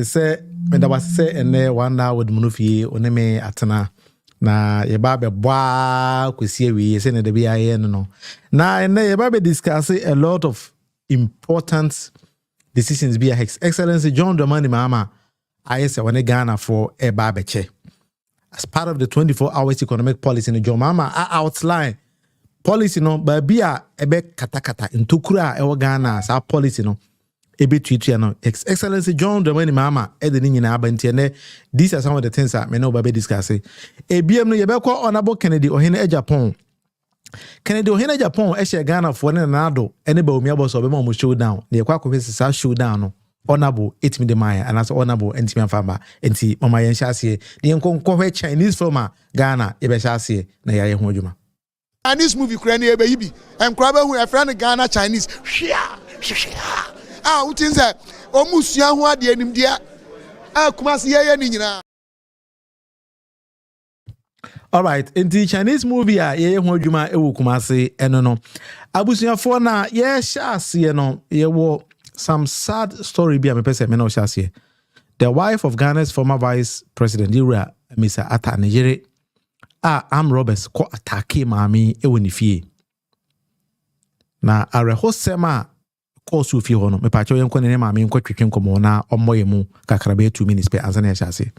say when was say and there 1 hour with Munufi oneme atana na yeba be bwa kwesi we say na de bia ye no na and yeba be discuss a lot of important decisions be His Excellency John Dramani Mahama I say when Ghana for a barbeche as part of the 24 hours economic policy in John Mahama outline policy no ba bia ebe katakata ntokura e Ghana sa policy no ebe tuitua no Excellency John Dramani Mahama e de nyina abantie ne these are some of the things that me no ba be discuss ebiem no yebekọ Honorable Kennedy Ohene Agyapong Kennedy Ohene Agyapong e share Ghana for ne nado ene Bawumia boss obe ma mo showdown ne yakwa kwesi sa showdown no Honorable etimi de maya and as Honorable entimi afamba enti mama yen hyase de nkonko hwe Chinese film Ghana e be hyase na yaye ho adwuma Chinese movie kura ne ebe yibi enkura be hu e friend Ghana Chinese utin say omusua ho ade anim dia kumase ye ni nyina. All right, in the Chinese movie ye ho adwuma ewu kumase eno no abusuafo na ye hyase no ye wo some sad story be me pese me no hyase. The wife of Ghana's former vice president Ira Mr. Atta Nigeria armed robbers ko attack mami ewo ni fie na arehosema ko su fie hono me pa che yenko ne mami nko twetwe nkomo na omoye mu kakrabe 2 minutes pe ansa na hyase.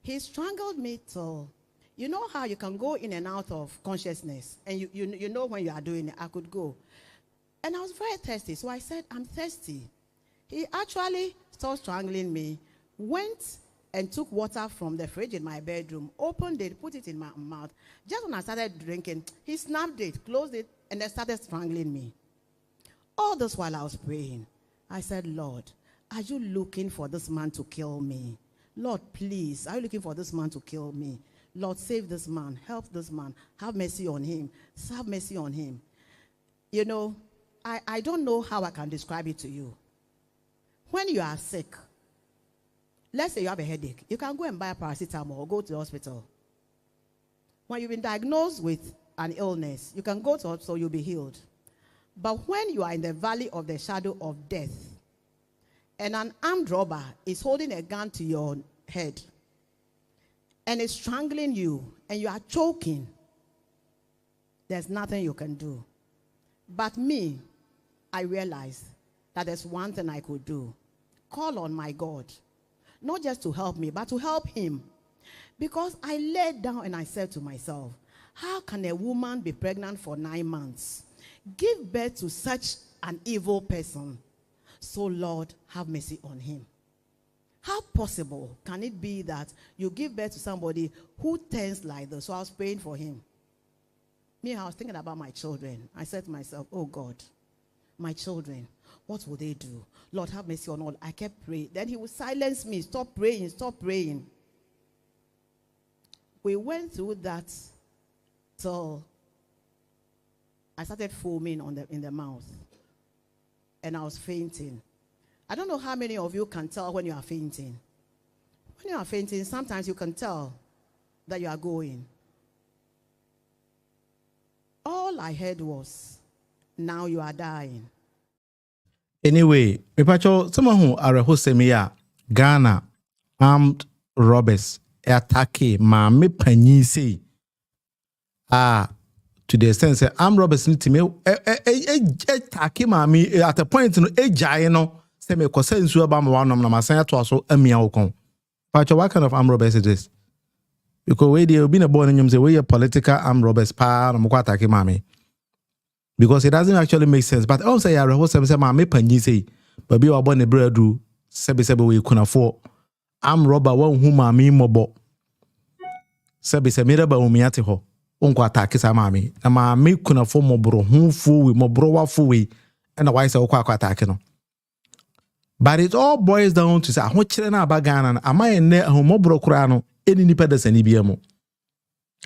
He strangled me till you know how you can go in and out of consciousness and you know when you are doing it. I could go and I was very thirsty, so I said I'm thirsty. He actually started strangling me, went and took water from the fridge in my bedroom, opened it, put it in my mouth. Just when I started drinking, he snapped it, closed it, and then started strangling me. All this while I was praying, I said, Lord, are you looking for this man to kill me? Lord, please, are you looking for this man to kill me? Lord, save this man, help this man, have mercy on him, have mercy on him. You know, I don't know how I can describe it to you. When you are sick, let's say you have a headache, you can go and buy a paracetamol or go to the hospital. When you've been diagnosed with an illness, you can go to the hospital, you'll be healed. But when you are in the valley of the shadow of death, and an armed robber is holding a gun to your head, and is strangling you, and you are choking, there's nothing you can do. But me, I realized that there's one thing I could do. Call on my God. Not just to help me, but to help him. Because I laid down and I said to myself, how can a woman be pregnant for 9 months, give birth to such an evil person? So Lord, have mercy on him. How possible can it be that you give birth to somebody who turns like this? So I was praying for him. Me, I was thinking about my children. I said to myself, oh God, my children, what will they do? Lord, have mercy on all. I kept praying. Then he would silence me. Stop praying, stop praying. We went through that till I started foaming in the mouth. And I was fainting. I don't know how many of you can tell when you are fainting. When you are fainting, sometimes you can tell that you are going. All I heard was, now you are dying. Anyway, Pepacho, someone who are a Ghana armed robbers attack Mami Panyi say to the extent say armed robbers need to me attack Mami at a point in a giant say me kosen su aba ma wanom na masan to aso amia wokon. Pacho, what kind of armed robbers is this? Because we they been a born in say we political armed robbers pa no mo attack Mami. Because it doesn't actually make sense. But also, I rehearse say, "Mama, penny say, but be born a breadu, sebe we kuna for. I'm robber one whom mami mobo. Sebe mira Bawumia te ho. Unko attack sa mami. Na mami kuna for mobro who fool we mobro wa fool we. And the wife say okwa attack no. But it all boils down to say, "Ho chire na abagana na ama ene ho mobro kura no eni nipa da sani bia mo."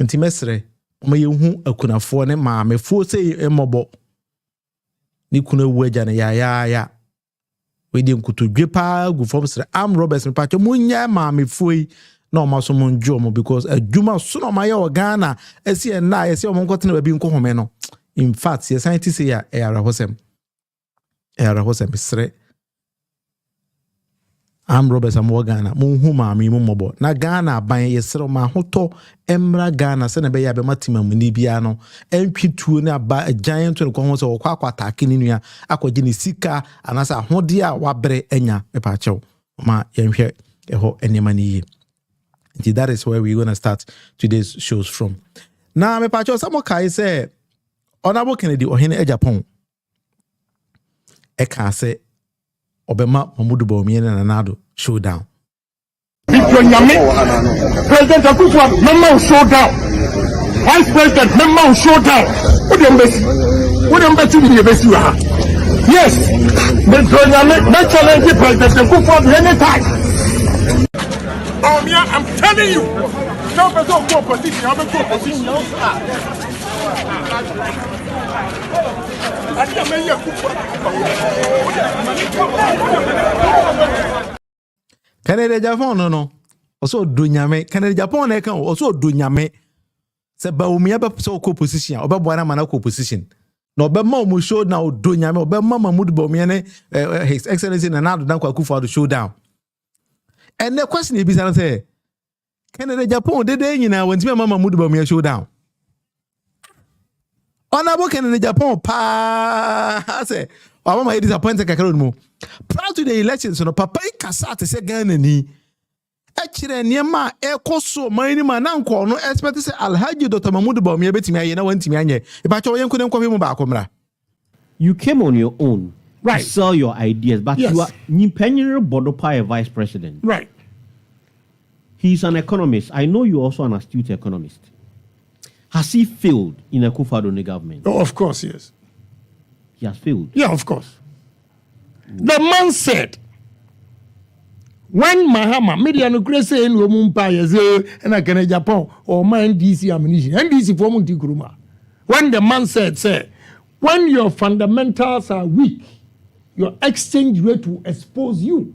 Nti mesre ma yehu akunafo ne maame fo sei emobo ni kuna wuaja ne ya we di nkutudwe pa gu fom sre am roberts me pa che munya maame foi na o maso monjo mo because adwuma so no ma ye o Ghana esi na esi o monko tena ba bi nko home no. In fact ye scientist ya era hosem sre am Roberts am Ghana mo hu maami mo mobo na Ghana ban yesero ma hoto emra Ghana se na be ya be matima mu ni bia no entwituo na ba giant to ko ho se okwa akwatake ni nua akwaje ni sika anasa hode a wabre enya me pa chew ma yenhwe eho enema ni yi. That is where we're going to start today's shows from. Now, me pa chew some kai say Honorable Kennedy ohene Agyapong e ka say Obama Mamudu Bawumia na Nado showdown. President Akufo Memo showdown. Vice President Memo showdown. What the embassy in the embassy? Yes, the challenge President Akufo anytime. Bawumia, I'm telling you, no person go opposition. I'm a opposition. Canada Japan no also do nyame Canada Japan na kan also do nyame se Bawumia be so ko position obeboa na mana ko position na obema mo show na do nyame obema Mamudu Bawumia ne His Excellency na Nado Dankwa Akufo-Addo showdown. And the question is say Canada Japan de nyina wantimi Mamudu Bawumia showdown. Honorable Kennedy Japan pa say Obama disappointed kakaro mo. Prior to the elections no papa ikasa te se Ghana ni e kire niema e koso mani ma na nko no expect say Alhaji Dr. Mamudu Bawumia betimi aye na wantimi anye e ba cho yenko nkwo mu ba akomra. You came on your own, right, to sell your ideas, but yes, you are Nyimpenyere Bodopa, a vice president, right. He's an economist. I know you're also an astute economist. Has he failed in Akufo-Addo government? Oh, of course, yes. He has failed. Yeah, of course. The man said, when Mahama, media no grace in Womumpa, and I can Japan or my NDC ammunition, NDC for Muntikuruma. When the man said, sir, when your fundamentals are weak, your exchange rate will expose you.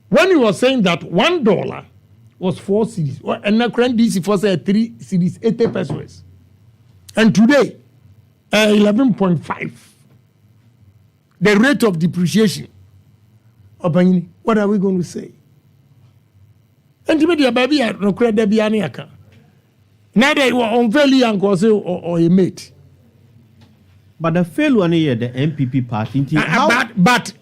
When he was saying that $1 was 4 cedis, and the current DC for say 3 cedis, 80 pesos, and today 11.5. The rate of depreciation. What are we going to say? And media baby no credit be aniaka. Now they were unfairly or a mate. But the failure near the MPP party. But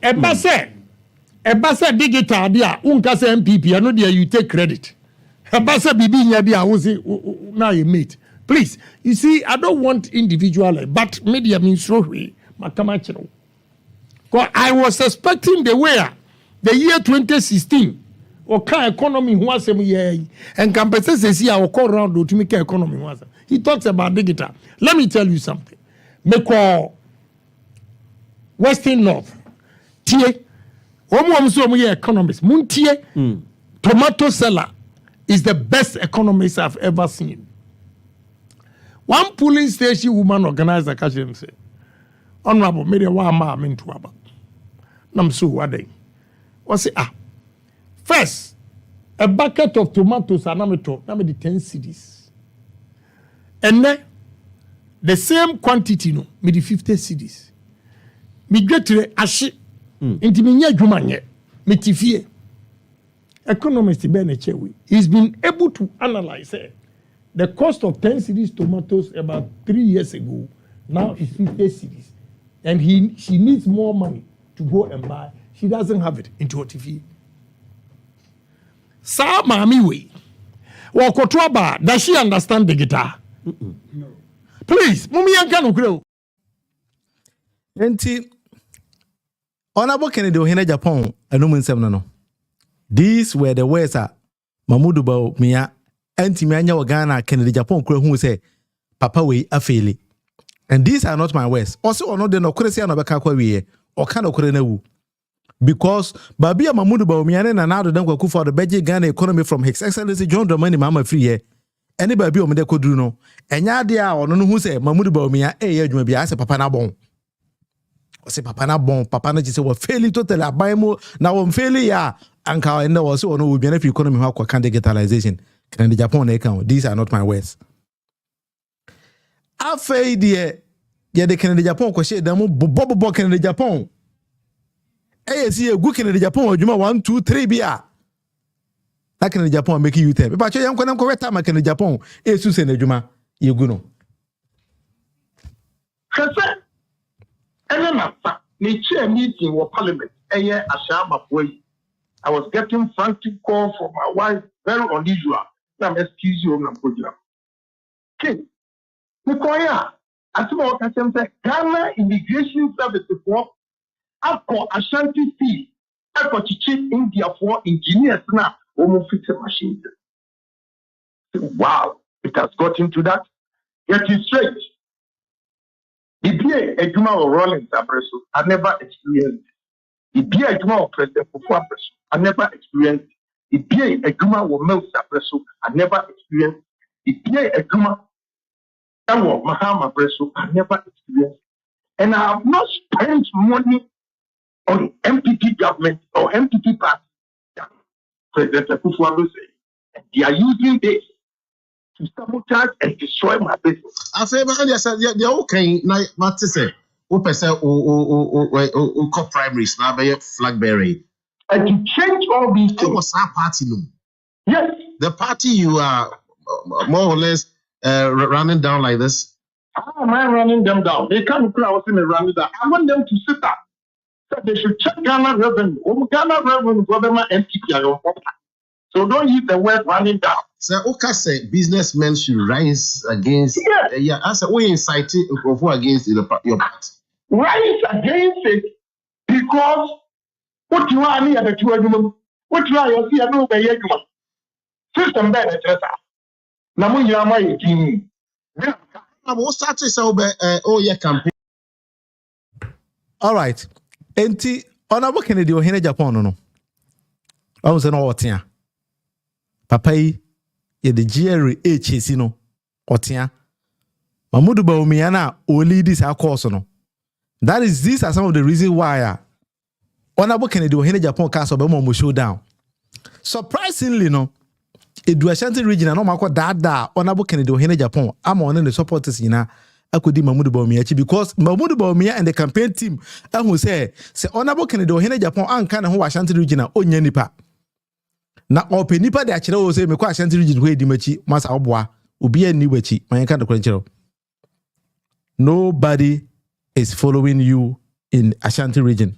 Ebasa digital dia unka say MPP I know there you take credit. Ebasa bibi nya dia who say now you mate. Please, you see, I don't want individual, but media means so way. Because I was expecting the year 2016, okay, economy was a year, and compensation see our call round to make economy was. He talks about digital. Let me tell you something. Me call Western North. Tie, economist. Muntie, tomato seller is the best economist I've ever seen. One polling station woman organized a cash and say, Honorable, maybe one ma into about. Nam so what day? What's it? First, a bucket of tomatoes are now 10 cedis. And then the same quantity, no, maybe 50 cedis. Me get to ashi into me jumanye, me tifie. Economist Ben Echewi, he's been able to analyze it. The cost of 10 cedis tomatoes about 3 years ago now is 50 cedis. And she needs more money to go and buy. She doesn't have it into her TV. Sa mami we. Wakotwaba, does she understand the guitar? No. Please, mumi yankano grow. Enti Honorable Kennedy ohene Japan anumu nsem no. These were the words Mamudu Bawumia Antimi anya Ghana Kennedy Japan kura hu say papa we afeli. And these are not my words. Also ono de no kuresi na beka kwa wiye. O ka no kure na wu. Because Babia Mamudu Bawumia na Nado Dankwa Akufo-Addo beje Ghana economy from His Excellency John Dramani Mahama free here. Any baby o me de koduru no. Enya de a ono no hu say Mamudu Bawumia ye adwuma bia say papa na bon. O say papa na bon, papa na say we failing totally abaimo na we failing ya anka enda wo say ono wo bia na free economy ho akwa digitalization. Kennedy Japan na account. These are not my words. Afei de Kennedy Japan ko she damu bobo Kennedy Japan see a good Kennedy Japan, Juma 1, 2, 3 beer. That Kennedy Japan make you tell. But you're going to correct time Kennedy Japan, Jesus and Juma, you go. Nature meeting or parliament, a year Ashama way. I was getting frantic calls from my wife, very unusual. Now, excuse you, I'm going to. Okay. Nicoya, as well as Ghana Immigration Service for Alco Ashanti Fee, Alco Chichi India for engineers now, almost fix a machine. Wow, it has gotten to that. Get it straight. The BA Ejuma or Rollins Apresso, I never experienced. The BA Ejuma or President Fufu Apresso, I never experienced. The BA Ejuma or Mills Apresso, I never experienced. The BA Ejuma or Mahama Apresso, I never experienced. And I have not spent money on MPP government or MPP party. President Fufu Apresso, they are using this to sabotage and destroy my business. I say, but I said, they're okay. Now, what to say? Who say, oh, primaries now by flag bearing. And to change all these things. It was our party, no? Yes. The party you are more or less running down like this. How am I running them down? They can't crowd in and run down. I want them to sit up. So they should check Ghana revenue. Ghana revenue government MPP. So don't use the word running down. So, okay, say businessmen should rise against. Yeah, I said, we inciting against your party. Rise against it because what you are near the two of them, what you are, you see, I know by you. System better, Namu Yama, team. I will start to say, oh, yeah, campaign. All right. Enti, Honorable Kennedy or Hene Japan, no. I was an otia. Papa ye the GRH no otia. Mamudu Bawumia na o lead this course no. That is these are some of the reasons why Honorable Kennedy or Hene Japan cast of Bemo showdown. Surprisingly, no, it do Ashanti region and no mako da Honorable Kennedy or Hene Japan. I'm on the supporters I could do Mamudu Bawumia because Mamudu Bawumia and the campaign team who say Honorable Kennedy or Hene Japan and kind of who Ashanti region onye nipa. Na open nipa de akire wo say me kwa Ashanti region ho edimachi masa oboa obi ani wachi manka de kwenchero. Nobody is following you in Ashanti region.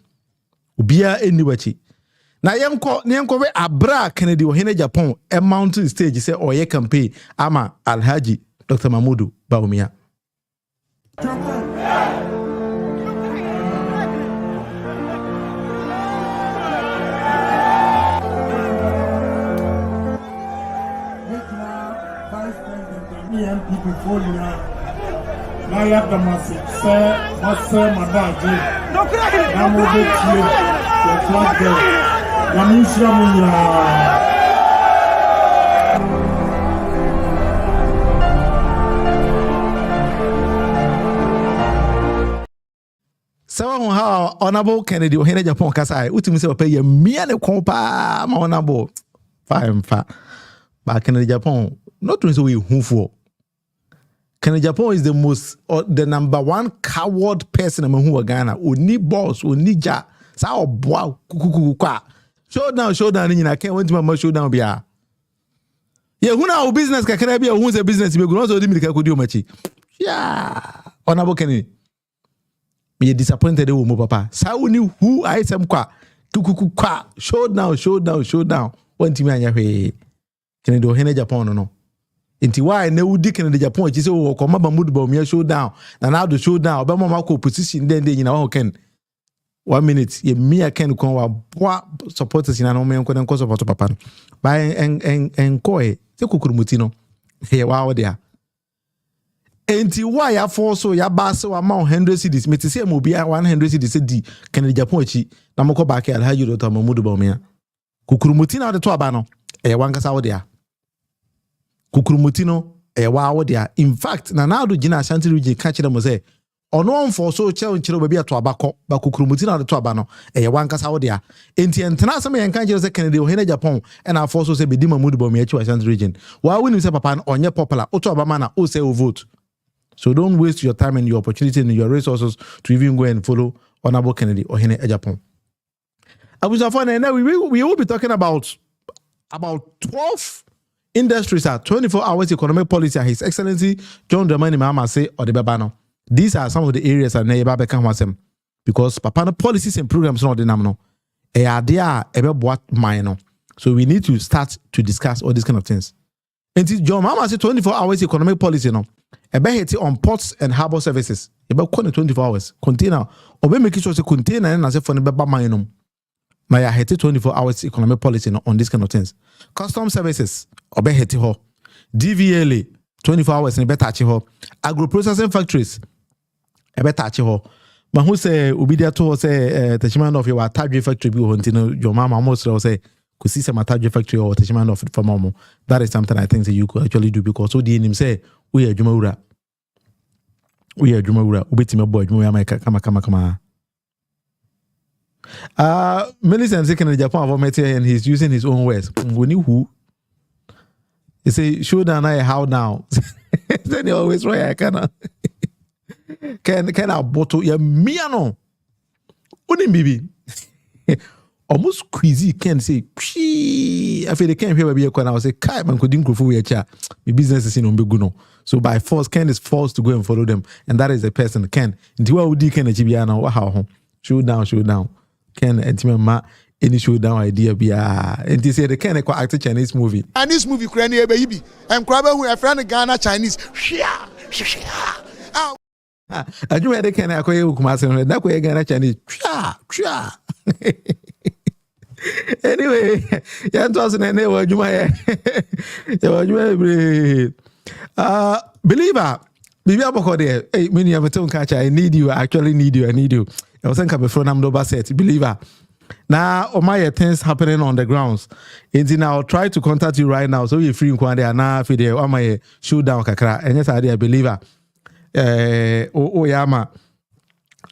Obia ani wachi. Na yenko we abra Kennedy o Hene Japan e mountain stage say oye campaign ama Alhaji Dr. Mamudu Bawumia. Before you now you have the message, sir, what's Madaji? No, I'm over here. You're flat there. Yamisha Munya. So, how Honorable Kennedy or Hene Japan Kasai, Utim say, pay your mere compa, my honorable. Fine, but Kennedy Japan, not to say who for. Kennedy Japan is the number one coward person among who are Ghana. Oni boss, oni ja. Sa boa kukukuka. Showdown in I can't wait to my showdown be a. Yeah, who now business can be a who's a business be also dimika could do machi. Yeah. Honorable Kennedy. Me disappointed with papa. Sa uni who I some kwa kukukuka. Showdown. One team anya he. Kennedy o Hene Japan no. Inti why na wudi Kennedy Japan chi say o ko maba Mamudu Bawumia showdown na now the showdown obama ma ko position den nyina wa ken 1 minute ye mia ken kon wa boa supporters na no men ko den ko support papa no ba en ko e se kukurumuti no he wa wo dia enti why ya force ya ba se wa ma 100 cedis meti se mo bia 100 cedis di Kennedy Japan chi na mo ko ba ke Alhaji Dr. Mamudu Bawumia kukurumuti na de to aba no e wankasa wo dia kukurumuti no wa wo dia. In fact na do gina Ashanti region ka kire mo say ono onfo so che nkire baby ato abakọ ba kukurumuti na to aba no wankasa wo dia. Enti entena asem yen ka kire say Kennedy o Hene Japan e na force so say bedi Mamudu Bawumia chi Ashanti region wa woni say papa onye popular oto aba man na o say o vote. So don't waste your time and your opportunity and your resources to even go and follow Honorable Kennedy o Hene Japan. We will be talking about 12 industries are 24 hours economic policy. His Excellency John Dramani Mahama say or the Babano. These are some of the areas that Neighbor become wasem because Papa policies and programs not the namno. A idea about what minor. So we need to start to discuss all these kind of things. And John Mahama say 24 hours economic policy no. About on ports and harbor services. About 24 hours container. Or we make sure say container and as if for the Baba minor. My I 24 hours economic policy on this kind of things. Custom services, obe heti ho. DVLA, 24 hours in better ho. Agro processing factories, a better ho. But who say Ubidia to say the chairman of your Tadri factory be hunting your mama almost say could see some Tadri factory or the chairman of it for Momo. That is something I think that you could actually do because so the him say we are Jumaura. We are Jumaura, Ubitima boy, Kama. Millicent second in Japan and he's using his own words. We knew who. He say, show down I how now. Then he always right. I cannot. Can I bottle ya miano? Wouldn't baby. Almost queasy can say, I feel they can't hear me. I was say, Kai man couldn't go for your chair. My business is in Umbeguno. So by force, Ken is forced to go and follow them. And that is the person Ken. Into what would you can achieve? How show down. Ken and Timma any showdown idea be and they say the Ken act a Chinese movie. And this movie Ukrainian baby. I'm crabber who a friend of Ghana Chinese. I do the Ken Akoya that way Ghana Chinese. Anyway, yeah, wasn't any word you might believer. Bibi aboko there. Hey, mini have a tone catcher. I need you. I actually need you. I need you. I was saying before I'm no set. Believer. Now, my things happening on the grounds. And now I'll try to contact you right now. So you're free in Kwande na video on my shoot down kakra. And yes, I did believer. Yama.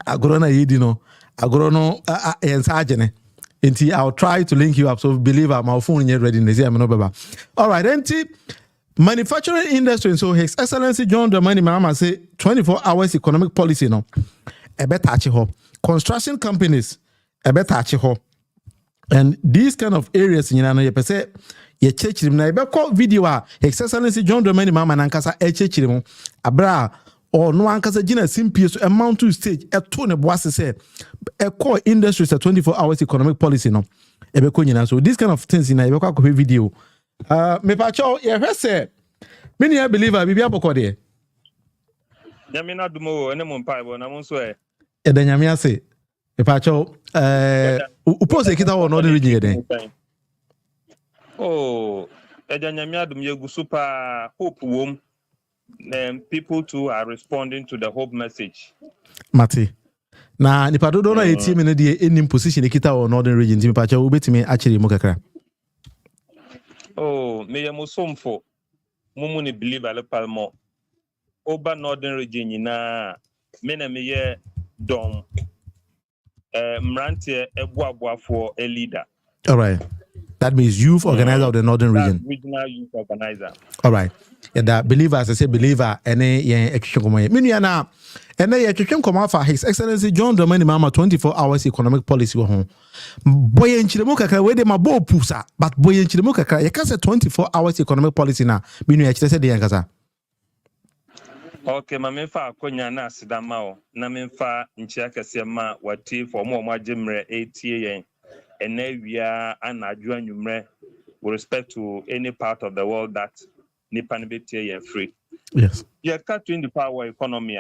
Agorona yidino. Agorono ensajene. Inti I'll try to link you up. So believer, my phone is ready. All right, enti. Manufacturing industry, so His Excellency John Dramani Mahama say 24 hours economic policy no. Ebe tachi ho. Construction companies ebe tachi ho. And these kind of areas you know you say ye church na ebe call video His Excellency John Dramani Mahama nankasa church mu abra or no ankasa gina simpie so amount to stage e to ne boase say e call industries 24 hours economic policy no. Ebe ko nyina so these kind of things na ebe kwa video. Me pacho ye hwese me ne believer bibia bokọ de nyame na dumo ene mo mpa bo na mo so e da nyame ase me pacho upose kita wo no de region den oh da nyame adum yegu super hope wom people too are responding to the hope message mate na nipa dodo na yeti me ne de enim position kita wo northern region ti me pacho obetimi akire mu kakra. Oh, me yamosomfo mumu ni believer le palmo oba northern region na me na me ye dom mrantie ebuabuafo a leader. All right, that means youth organizer of the northern region. Regional youth organizer. All right, yeah, that believer as I say believer ene ye ekwokomo me nua na ene ye twetwenkomo for His Excellency John Dramani Mahama 24 hours economic policy wo ho boye nchiremu kakra we de mabo pusa but boye nchiremu kakra ye ka say 24 hours economic policy na me nua kire say de yan kasa. Okay, ma memfa akonya na asidama o na memfa nchia kase ma wati for mo agimre etie yen ene wia anadwo anwumre with respect to any part of the world that nipa ne betie yen free. Yes. Ye ka 24 hour economy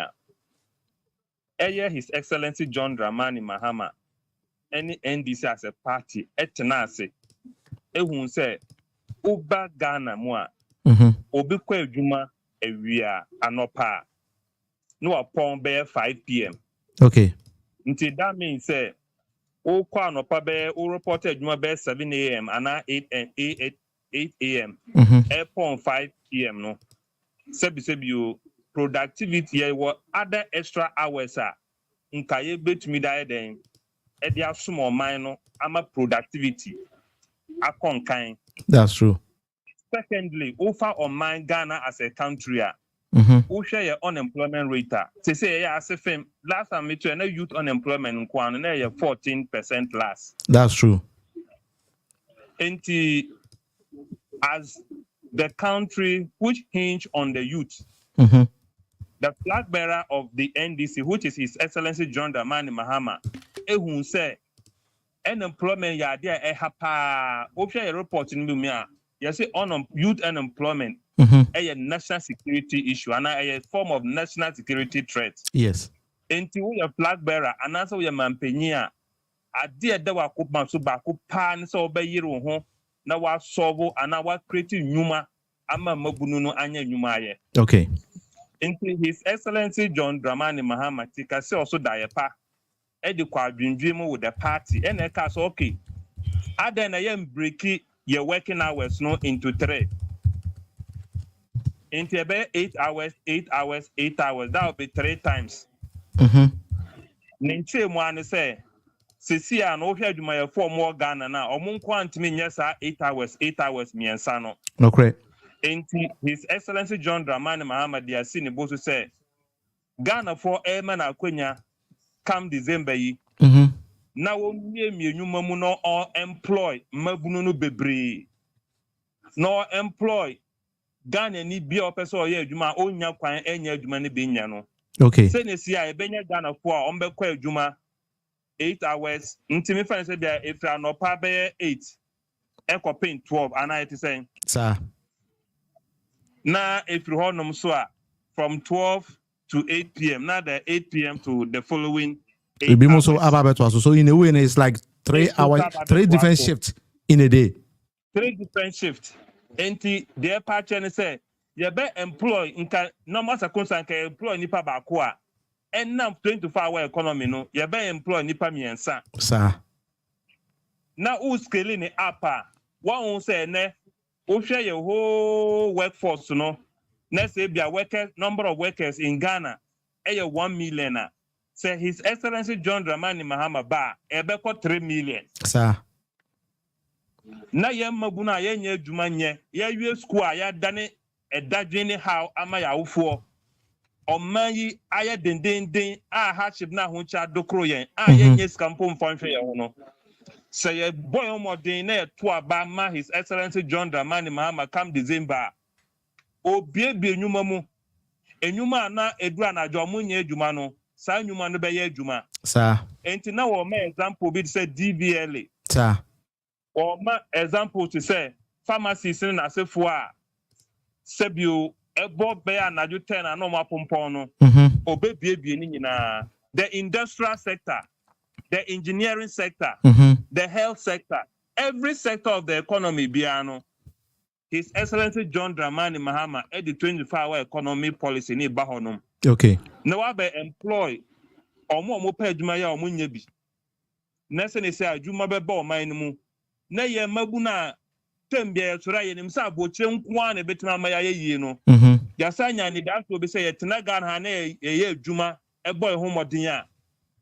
His Excellency John Dramani Mahama any NDC as a party etenase ehun say oba Ghana mu a obi kwa adwuma ewia anopa no upon be 5 p.m. Okay. Until that means say o kwa anopa be o report adwuma be 7 a.m. and 8 a.m. Upon 5 p.m. no sebi productivity what other extra hours are nkaye betumi da den e dia sumo man no ama productivity akonkan. That's true. Secondly, offer on man Ghana as a country who share your unemployment rate. They say, yeah, as a last time, it's a youth unemployment in 14% last. That's true. And as the country which hinge on the youth, the flag bearer of the NDC, which is His Excellency John Dramani Mahama, who say unemployment ya there hapa. Option report in Bawumia. You say youth unemployment a national security issue and a form of national security threat. Yes. Until we a flag bearer and also we a mampenia. A dear da wa kupa so ba kupa so be yiro ho na wa solve and wa create nyuma ama mabunu no anya nyuma ye. Okay. Until His Excellency John Dramani Mahama tika say also dayepa e de kwa dwendwem with the party and e ka so okay. Aden na yem break your working hours no into 3. Into about 8 hours. That will be 3 times. Ninche mwane say sisi an ohia dwuma ye for more Ghana na omunko antimi nyesa 8 hours miensa no. No correct. Into His Excellency John Dramani Mahama dia sini bo to say Ghana for airman akwenya come December yi. Na wo mie nyuma mu no or employ mabunu no bebre. No employ Ghana ni bia opeso ye adwuma onya kwan enya adwuma ne benya no. Okay. Say ne sia e benya Ghana for ombekwa adwuma 8 hours. Ntimi fa say bia if you no pa be 8 ekopin 12 and I say sir. Na if you honum so from 12 to 8 p.m. Now the 8 p.m. to the following 8 hours. So in a way it's like 3 hours, 3 different shifts in a day. 3 different shifts. And the part and say you be employ in normal circumstance can employ nipa bakwa and now 24-hour economy no you be employ nipa miensa. Sir. Now who scaling it up? One who say ne who share your whole workforce no. Let's say be a number of workers in Ghana 1 million. Say His Excellency John Dramani Mahama ba ebeko 3 million. Sir. Na ye mabuna ye nye adwuma nye ye wie school a ya dane edadwene how ama ya wofo oman yi aye dendenden a hardship na ho cha dokro yen a ye nye skampo mfanhwe ye ho no say ye boy omodin na ye to aba ma His Excellency John Dramani Mahama come December obiebie enwuma mu enwuma na edura na adwo mo nye adwuma no sa enwuma no be ye adwuma sir enti na wo ma example bi say DVLA sir or ma example to say pharmacies in asefo a sebio ebo be anaju 10 and no mapompon no obebiebie ni nyina the industrial sector, the engineering sector, the health sector, every sector of the economy biano His Excellency John Dramani Mahama at the 24-hour economy policy ni bahonom. Okay. No abe employ omo pay adwuma ya omo nya bi na se ne se adwuma be ba o man mu na ye mabuna tembia tura ye nim sa abochire nko na betima ma ya yie no ya sanya ni da so be se ye tena Ghana na ye adwuma e boy ho modin a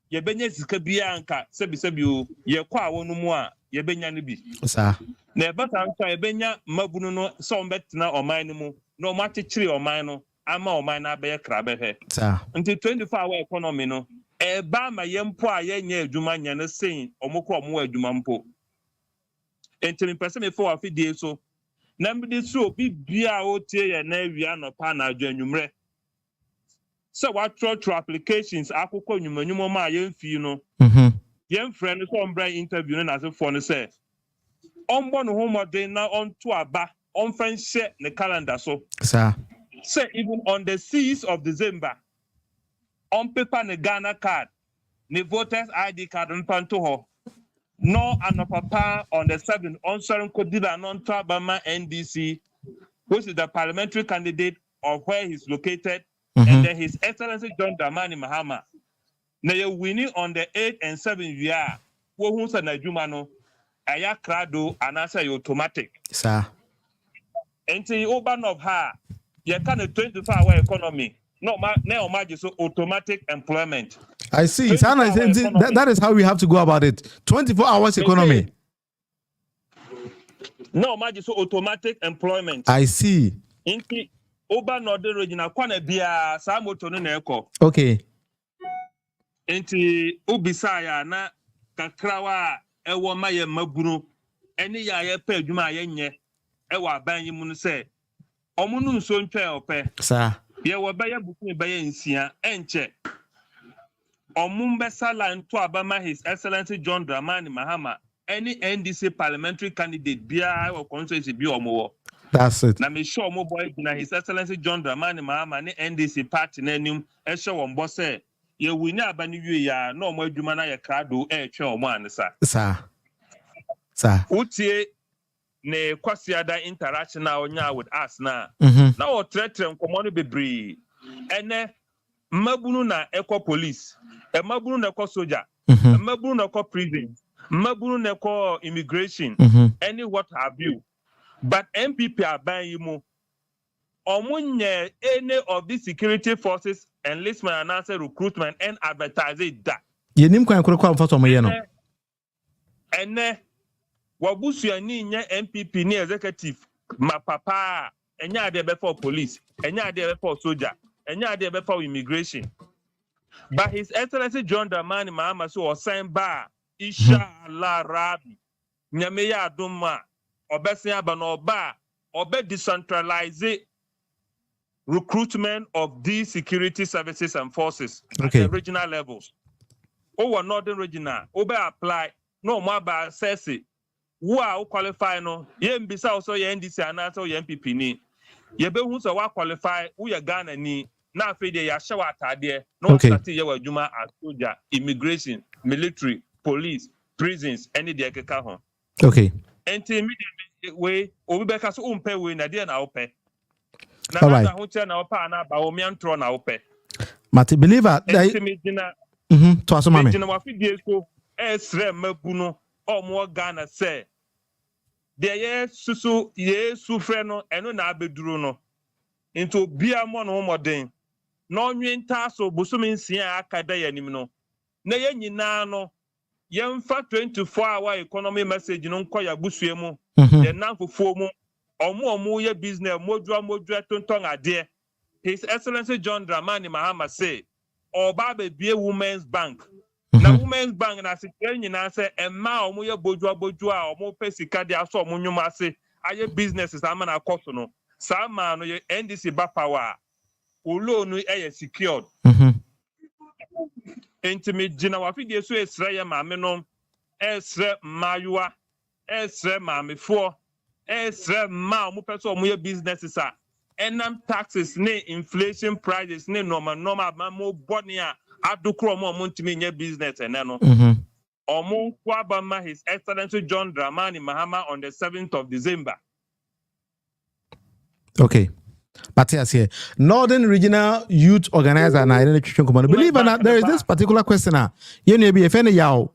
ye benya sika bia anka sebi o ye kwa wonu mu a ye benya ne bi sa na ebata nka ye benya mabunu no so mbetena o man mu na o ma chechire o man no ama o man na be ye kra be he sa until 24-hour economy no eba ma ye mpo a ye nya adwuma nya ne sen omokọ omo adwuma mpo enti me pese me fo afidie so na mbi so bi bia o tie ye na awia no pa na adwo anwumre so what through applications akụkọ nyumanwumo ma ye mfi no ye mfre no so mbra interview na se fo no se ombo no ho modern na onto aba onfan hye ne calendar so sir say even on the 6th of December on paper ne Ghana card ne voters ID card mpanto ho no anopapa on the 7th on certain kodila non to Abama NDC which is the parliamentary candidate of where he's located and then His Excellency John Dramani Mahama na ye winning on the 8th and 7th year wo hu sa na dwuma no aya krado anasa y automatic sir enti oban of her you can a 24-hour economy no so automatic employment. I see. That is how we have to go about it. 24 hours economy. No, so automatic employment. I see. Oba Northern Regional kwana bia saa moto no na ekọ. Okay. Enti ubisaya na kakrawa ewo ma ye mabunu eni ya ye pa adwuma ye nye ewo aban yi mu no se omunu nso ntwa ope. Sir. Ye wo ba ye buku ba ye nsia enche. Omumbe sala nto abama His Excellency John Dramani Mahama any NDC parliamentary candidate bia or constituency bi omo. That's it. Na me sure mo boy na His Excellency John Dramani Mahama ne NDC party na anim e hwe won bo se ye wini abani wie ya na omo adwuma na ye krado e hwe omo anesa. Sir. Utie ne kwasiada international onya with us na. Na o tretre nkomo no bebre. Ene mabunu na ekọ police, mabunu na ekọ soldier, mabunu na ekọ prison, mabunu na ekọ immigration, any what have you. But MPP aban yi mu omunye any of the security forces enlistment and answer recruitment and advertising that. Yenim kwan kro kwa mfaso mo ye no. Ene wabusuani nya MPP ni executive ma papa enya ade be for police, enya ade be for soldier. Enya ade be for immigration. But His Excellency John Dramani Mahama so osan ba inshallah rabbi nyame ya adoma obesia ba no ba obe decentralize recruitment of these security services and forces at the regional levels. Over Northern Regional, obe apply no more ba assess who are qualify no ye mbisa also ye NDC anaso ye MPP ni ye be hu so wa qualify who ye Ghana ni na afede ya shawa atade no start ye wa adwuma as soldier, immigration, military, police, prisons any de keka ho. Okay. Enti immediately we obi be ka so umpe we na de na ope. Na na ho che na opa na Bawumia ntro na ope. Mati believer enti me dina to aso mame. Dina wa fidie so esre mabu no omo Ghana say de ye susu ye sufre no eno na abeduru no. Into bia mo no moden no nwenta so busumi nsia akada yanim no na ye nyina no ye mfa 24-hour economy message no nko ya busue mu ye nanfofo mu omo ye business modua tonton ade. His Excellency John Dramani Mahama say oba be bie Women's Bank na Women's Bank na sikere nyina say emma omo ye bodua omo pesika de aso omo nwuma ase aye businesses ama na akoso no sama no ye NDC ba power olo no e secured enti gina wa fidie so esre ye maame no esre mayua esre maamefo esre ma omo pese omo ye businesses a enam taxes ne inflation prices ne normal ma mo boni a adukro omo ntimi nye business ene no omo kwabama His Excellency John Dramani Mahama on the 7th of December. Okay. But yes, here, Northern Regional Youth Organizer and Identification Command. Believe or not, there is this particular question. You know, if any yaw,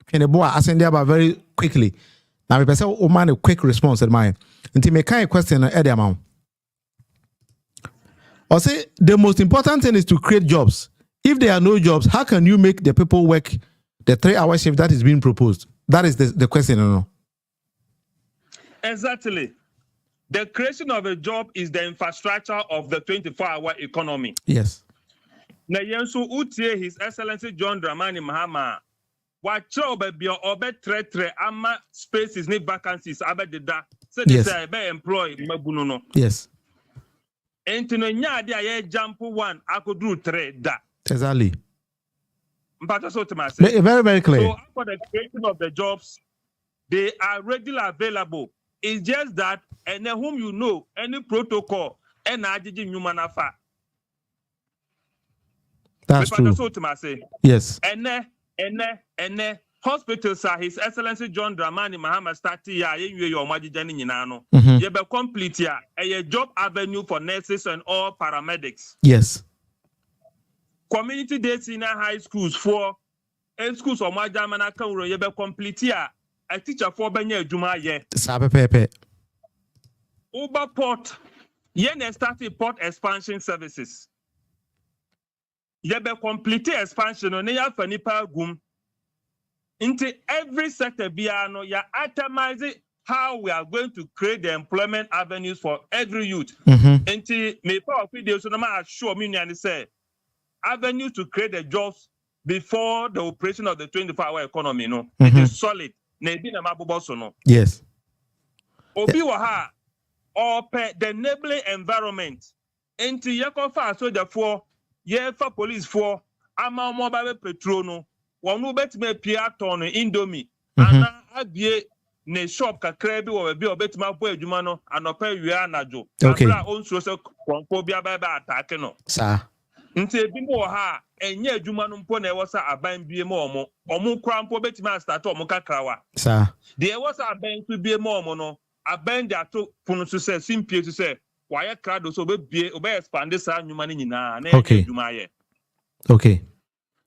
can a boy ascend about very quickly. Now, we say, oh man, a quick response at mine. Until me kind of question at the amount. Or say the most important thing is to create jobs. If there are no jobs, how can you make the people work the 3-hour shift that is being proposed? That is the question, no? Exactly. The creation of a job is the infrastructure of the 24-hour economy. Yes. Na yensu utie His Excellency John Dramani Mahama. Wacha obe tre ama spaces ni vacancies abededa. So they say be employ mabunu no. Yes. Enti no nya de aye jump 1 akodru 3 da. Exactly. Very, very clear. So for the creation of the jobs, they are readily available. It's just that and whom you know, any protocol, and human affair. That's true. Yes. And hospitals are His Excellency John Dramani Mahama started ya your majijani nyinano. You be complete ya a job avenue for nurses and all paramedics. Yes. Community day senior high schools for schools or majamana kauro you be complete ya a teacher for benye juma ye. Sabe pepe. Uber port, yen started port expansion services. Yebe complete expansion on ya fanipa gum. Into every sector biano ya itemize how we are going to create the employment avenues for every youth. Until me power video so na assure me and say avenues to create the jobs before the operation of the 24-hour economy. No, it is solid. Na ebi na mabobo so no. Yes. Obi wa ha or the enabling environment. Until you can find soldier for for police for ama mobile petrol no. Wonu bet me pia ton indomie. Ana abie ne shop kakra bi wo be obetima po adwuma no anopa wia anajo. Abra onsuo se konko bia ba attack no. Sir. Nti ebi mo ha enye adwuma no mpo na e wosa aban bie mo omo kra mpo betima start omo kakrawa. Sir. De e wosa aban tu bie mo no aban de ato punu so se simpie so se why crowd so be expand this anwuma ni nyina na adwuma ye. Okay.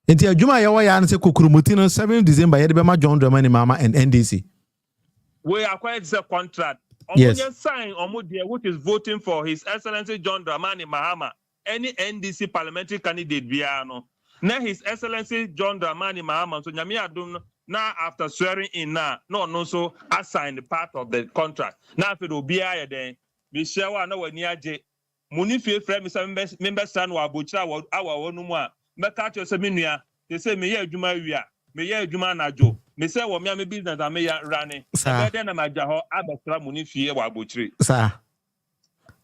Inti adwuma ye wo ya na se kokurumuti no 7 December ye de be ma John Dramani Mama and NDC. We acquired the contract. Yes. Sign which is voting for His Excellency John Dramani Mahama, any NDC parliamentary candidate biano. Now His Excellency John Dramani Mahama so nyame adum now after swearing in now no so assigned part of the contract. Now if it will be higher then we share one no when aje muni fie frɛ me sɛ member stand wa abokyira wa wonu mu a meka kyerɛ sɛ menua they say me yɛ adwuma wi a me yɛ adwuma najo me say wo me business a me running better na magya ho abɛtra muni fie wa abokyire sir.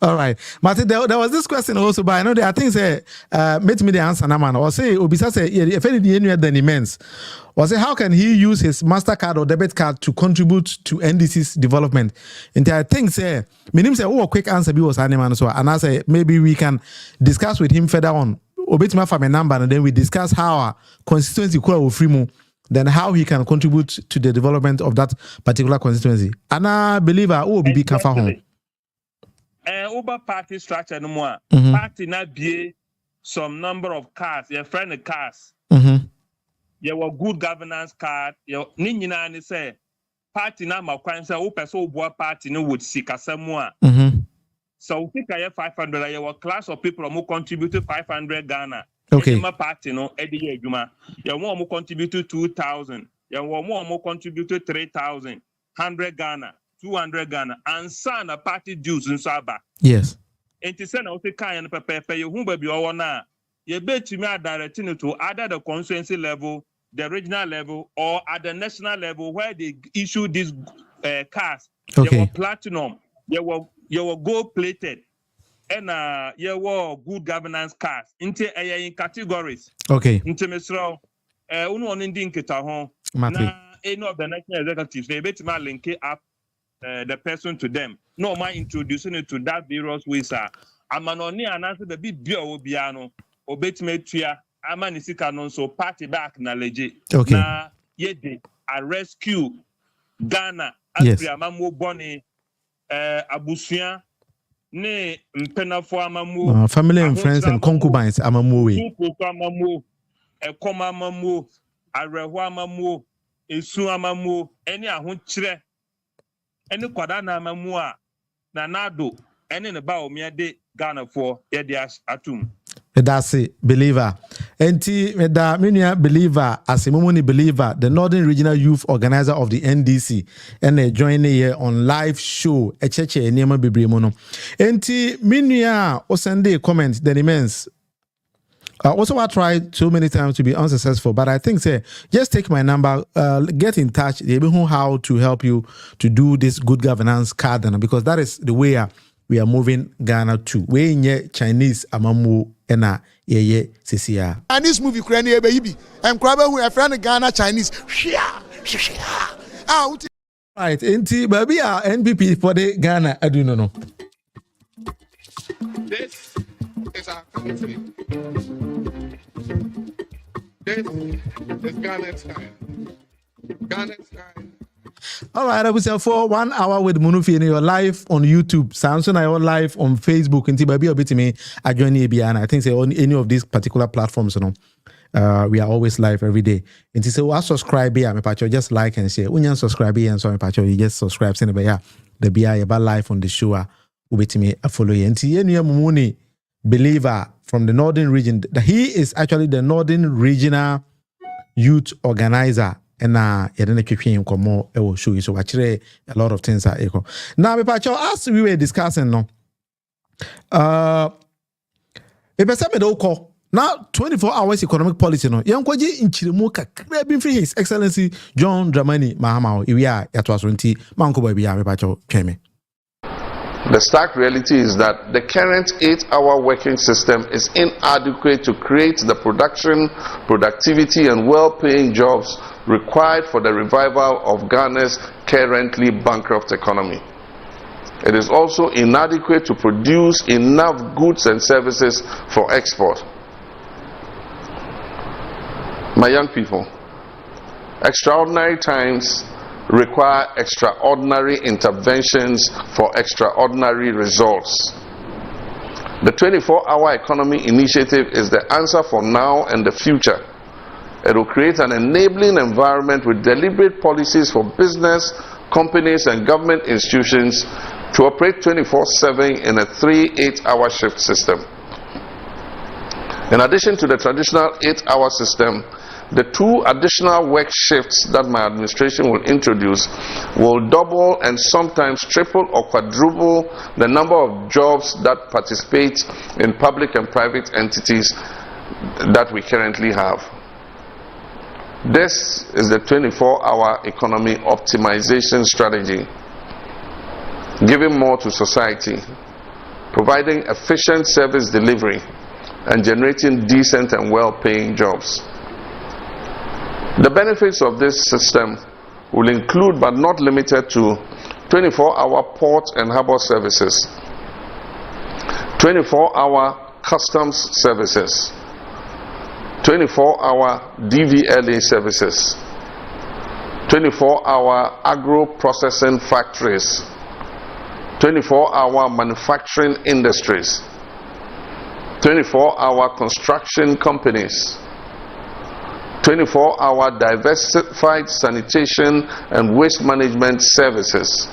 All right. But there was this question also, but I know that I think say met me the answer na man. Or say Obisa say if any the immense. Or say how can he use his MasterCard or debit card to contribute to NDC's development? And I think say minim say a quick answer be was animan so and I say maybe we can discuss with him further on. Obetima for my number and then we discuss how our constituency will free mu, then how he can contribute to the development of that particular constituency. And I believe who be kafa home. Over party structure no more. Party na be some number of cards. Your friend cards. Your good governance card. Your ninyina ni say party na makwan say o person obo party no would seek asemwa. So we think I have 500. Your class of people who contributed 500 Ghana. Okay. My party no every year juma. Your one who contributed 2,000. Your one who contributed 3,000. 100 Ghana. 200 Ghana and son a party dues in Saba. Yes. And to send out the kind of paper, you whom be or na. You bet to me directing to either the constituency level, the regional level, or at the national level where they issue these cards. Okay. They were platinum, they were gold plated, and you were good governance cards into in categories. Okay. Into Mr. Uno in Kita home. Any of the national executives, they bet to link it up. The person to them. No man introducing it to that various ways. Amanoni announce the big beer obiano, obetmetia, amanisika non so party back na legit. Okay. Na yede a rescue Ghana, yes. Amamu Boni, Abusia, ne Mpenafo Amamu, family and friends and concubines Amamu. Amamu, Ekoma Amamu, Arehwa Amamu, Esu Amamu, any ahunchre. Any kwadana mamua na nado any ne Bawumia de Ghana for yedias atum. That's it, believer. Enti meda minia believer as a momoni believer, the Northern Regional Youth Organizer of the NDC, and they join here on live show. Echeche enema bebre mono. Enti minia osende comment the immense. Also, I tried so many times to be unsuccessful, but I think say just take my number, get in touch. They know how to help you to do this good governance card, because that is the way we are moving Ghana to. We in Chinese amamu ena ye CCR. And this movie Ukraine baby, and Krabe who are friend Ghana Chinese. Right, NT baby NPP for the Ghana. I do not know. This is our country. This is Ghana style. Ghana style. All right, I will say for 1 hour with Munufi and you're live on YouTube. Samson, I are live on Facebook. And Tibabi a bit me. I join ABN. I think say on any of these particular platforms, you know, we are always live every day. And to say, well, subscribe here, my patch, just like and share. When you subscribe here and so my patch, you just subscribe. Send it yeah, the BI about live on the show. Ubit me a follow you. And to any Mumuni believer from the Northern region, he is actually the Northern Regional Youth Organizer. and yɛde twetwe nkɔmmɔ ɛwɔ show yi so wakyerɛ a lot of things are equal. Now me pacho as we were discussing no if I say me do call now 24 hours economic policy no yankwaji nchiremu kakra bi free his excellency John Dramani Mahama iwi a yato aso nti manko ba bia me pacho tweme. The stark reality is that the current 8-hour working system is inadequate to create the production, productivity, and well-paying jobs required for the revival of Ghana's currently bankrupt economy. It is also inadequate to produce enough goods and services for export. My young people, extraordinary times require extraordinary interventions for extraordinary results. The 24-hour economy initiative is the answer for now and the future. It will create an enabling environment with deliberate policies for business, companies, and government institutions to operate 24/7 in a 3-8-hour shift system. In addition to the traditional 8-hour system, the 2 additional work shifts that my administration will introduce will double and sometimes triple or quadruple the number of jobs that participate in public and private entities that we currently have. This is the 24-hour economy optimization strategy, giving more to society, providing efficient service delivery, and generating decent and well-paying jobs. The benefits of this system will include but not limited to 24-hour port and harbor services, 24-hour customs services, 24-hour DVLA services, 24-hour agro-processing factories, 24-hour manufacturing industries, 24-hour construction companies, 24-hour diversified sanitation and waste management services,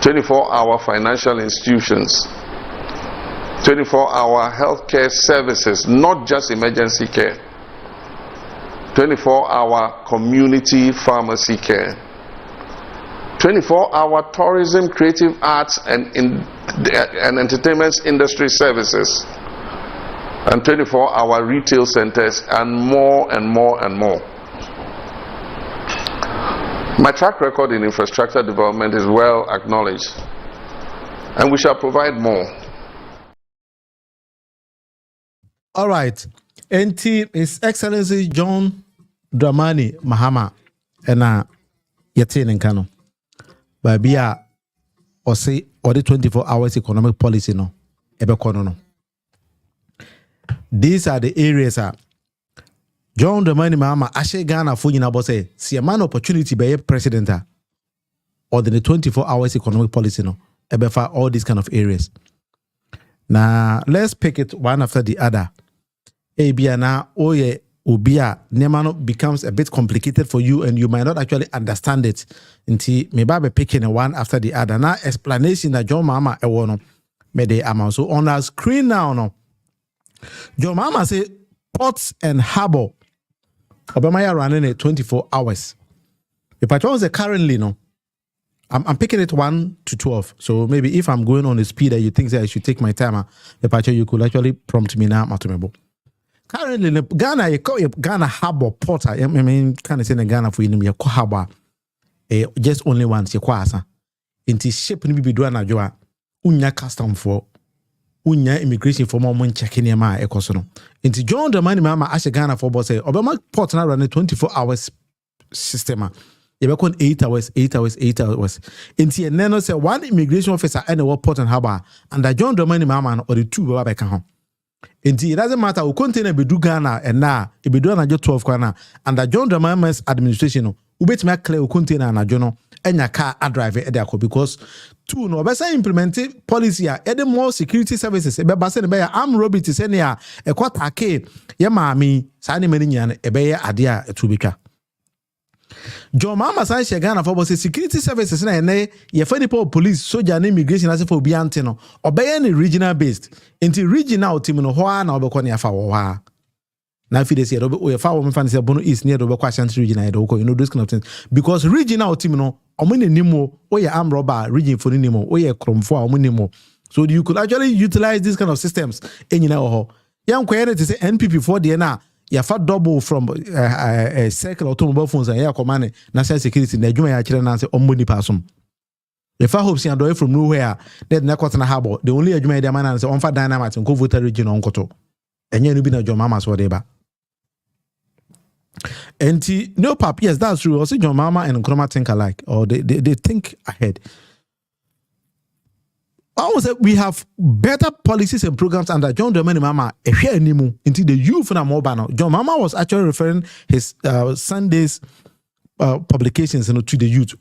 24-hour financial institutions, 24-hour healthcare services, not just emergency care, 24-hour community pharmacy care, 24-hour tourism, creative arts, and entertainment industry services, and 24-hour retail centers, and more and more and more. My track record in infrastructure development is well acknowledged, and we shall provide more. All right. His Excellency John Dramani Mahama and Yatin and Kano. Babia or say or the 24 hours economic policy no. Ebekono. These are the areas John Dramani Mahama Ashe Ghana for you say see a man opportunity by a president or the 24 hours economic policy no. Ebefa all these kind of areas. Now let's pick it one after the other. Ebiana oye ubia nemano becomes a bit complicated for you and you might not actually understand it until maybe be picking one after the other. Now explanation that John Mahama ewono me de ama. So on our screen now no. John Mahama say ports and harbor Obama running it 24 hours. The patron say currently no. I'm picking it 1 to 12. So maybe if I'm going on the speed that you think that I should take my time, the patron you could actually prompt me now matumebo. Currently, Ghana, you call Ghana harbor port. I mean, kind of saying Ghana for you, harbor. Just only once, you kwasa. Inti ship ni bibi na joa. Unya custom for, unya immigration for more money checking your ma ekosono. Inti John Dramani Mahama ashe Ghana for boss say, Obama port na run 24 hours system. You be called 8 hours. Inti neno say one immigration officer any port and harbor, and the John Dramani Mahama or the 2 baba can home. It doesn't matter who contain a bedu Ghana and now a bedu na 12 Ghana and the John Dramani's administration who bet me clear who contain na jono and your car a driver edako because 2 no besa implement policy a more security services e be basa be arm robbery to send ya e kwata ke ya maami sa ne mani nyan e be ya ade a etubika John Mahama san she Ghana for security services na ene ye fa nipa police soldier and immigration as for obi ante no obeye ni regional based into regional team no ho na obekọ ne afa wo ha Now if they say we fa woman fan say Bono East near the Ashanti region I do those kind of things because regional team no omuni nimo oye arm robber region for nimo oye kromfo omuni nimo so you could actually utilize these kind of systems enyina ho yan kwere to say NPP for the na ya fa double from a circle automobile phones and ya command national security na adwuma ya kire na say omuni pasom if I hope see and from nowhere that na kwatana habo the only adwuma ya man say on fa dynamite ko voter region on koto enye no bi na John Mama so dey ba. And no pap, yes, that's true. Also, John Mama and Nkrumah think alike, or they think ahead. I would say we have better policies and programs under John Dramani Mama into the youth and mobile. John Mama was actually referring his Sunday's publications to the youth.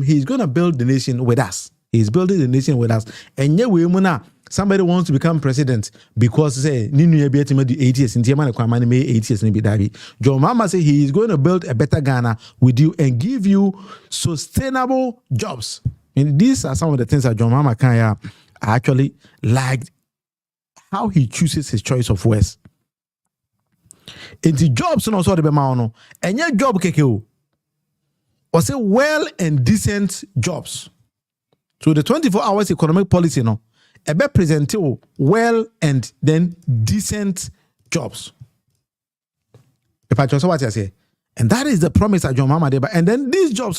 He's going to build the nation with us. He's building the nation with us. And yeah, we somebody wants to become president because say Ninu Yabiatima do 8 years in Tiamana Kwamani may 8 years in Bidabi. John Mama say he is going to build a better Ghana with you and give you sustainable jobs. And these are some of the things that John Mama Kanya actually liked how he chooses his choice of words. And the jobs no so the bema and your job keke or say well and decent jobs. So the 24 hours economic policy no ebe present well and then decent jobs. If I just what I say, and that is the promise that John Mama did. And then these jobs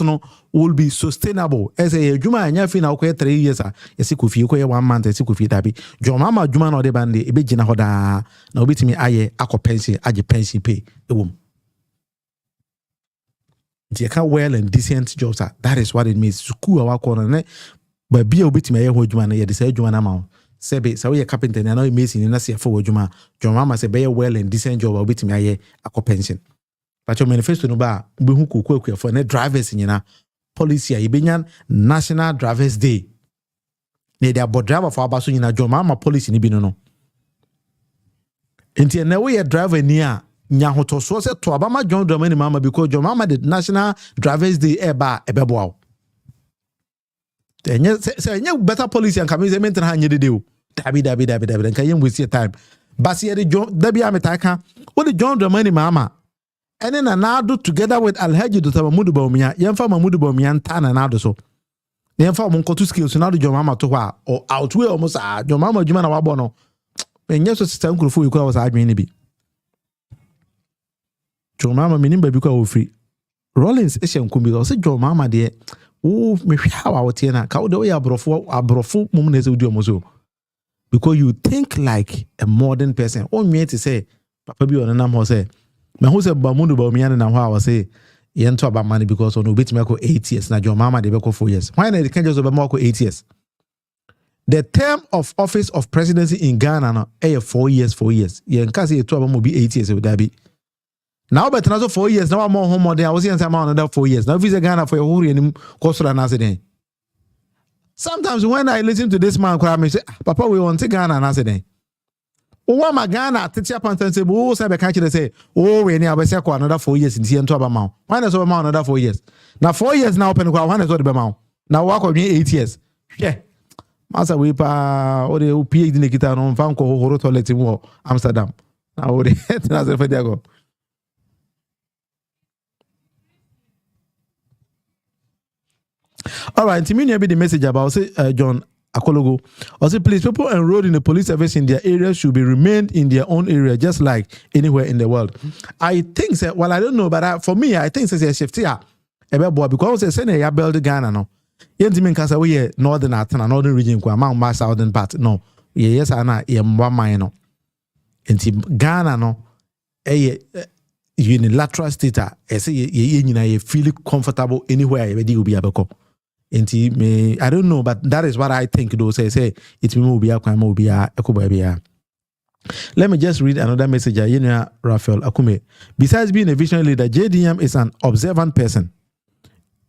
will be sustainable. As a Juma and Yafi now 3 years, yes, if you 1 month, yes, if you dabi. John Mama Juma no de bandi ebe jina hoda na obi timi aye akopensi aje pensi pay the womb. Well and decent jobs. That is what it means. School our corner. But be a bit me a juma na yet say juma na ma. Sebe so we carpenter and now amazing in a for juma. John Mama say be well and decent job a bit me aye akopension. But your manifesto no ba be hu kokwa for net drivers nyina policy a ibenyan National Drivers Day. Ne dia bo driver for abaso nyina John Mama policy ni bi no. Enti na we driver ni a nya hotoso se to abama John Dramani Mama because John Mama the National Drivers Day eba ebeboa. Say better policy and come in maintain hanye de o. Dabi nka yem waste time. But here the John dabi ametaka what the John Dramani Mama and then anado together with Alhaji Dr. Mahmoud Bawumia yemfa Mahmoud Bawumia nta na nado so. Yemfa mo nkoto skills na do John Mama to hwa or outweigh almost John Mama adwuma na wabo no. Enye so sister nkurofo yiko was adwen ni bi. John Mama minim ba bi kwa ofri. Rollins e hye because say John Mama de oh, me how I would na ka do ya abrofo mum na ze udi omoso because you think like a modern person. On me to say papa bi on nam ho say me ho say Bamundu Bawumia na ho I was say yen to about money because on obit me ko 8 years na John Mama de be ko 4 years. Why na they can't just be more ko 8 years? The term of office of presidency in Ghana no 4 years. Yen ka say to about be 8 years with that be. Now, but another 4 years. Now I'm more home more than I was in another 4 years. Now, visit Ghana for your and cost an accident. Sometimes when I listen to this man cry, I say, Papa, we want to Ghana an accident. Oh, my Ghana, teach up and say, oh, Sabe catch say, oh, we need another 4 years in CM to Abamount. Why not so amount another 4 years? Now, 4 years now, open one is what the amount. Now, walk with me 8 years. Yeah. Master, we pa, or the PhD in the guitar on Fanco, Horo toilet in Amsterdam. Now, that's a go. All right, to me, be the message about say John Akologo. I say, please, people enrolled in the police service in their area should be remained in their own area, just like anywhere in the world. I think, well, I don't know, but for me, I think it's a shift here. Because they say you build Ghana no. Yentimin kasa we northern atana northern region kwa ma southern part no. Yes, ana ye mwa no. Enti Ghana no unilateral state say ye nyina ye feel comfortable anywhere you be obi abeko. Enti me I don't know, but that is what I think though say it will be akwa ma obi a ekoba bia. Let me just read another message. Raphael Akume. Besides being a visionary leader, JDM is an observant person.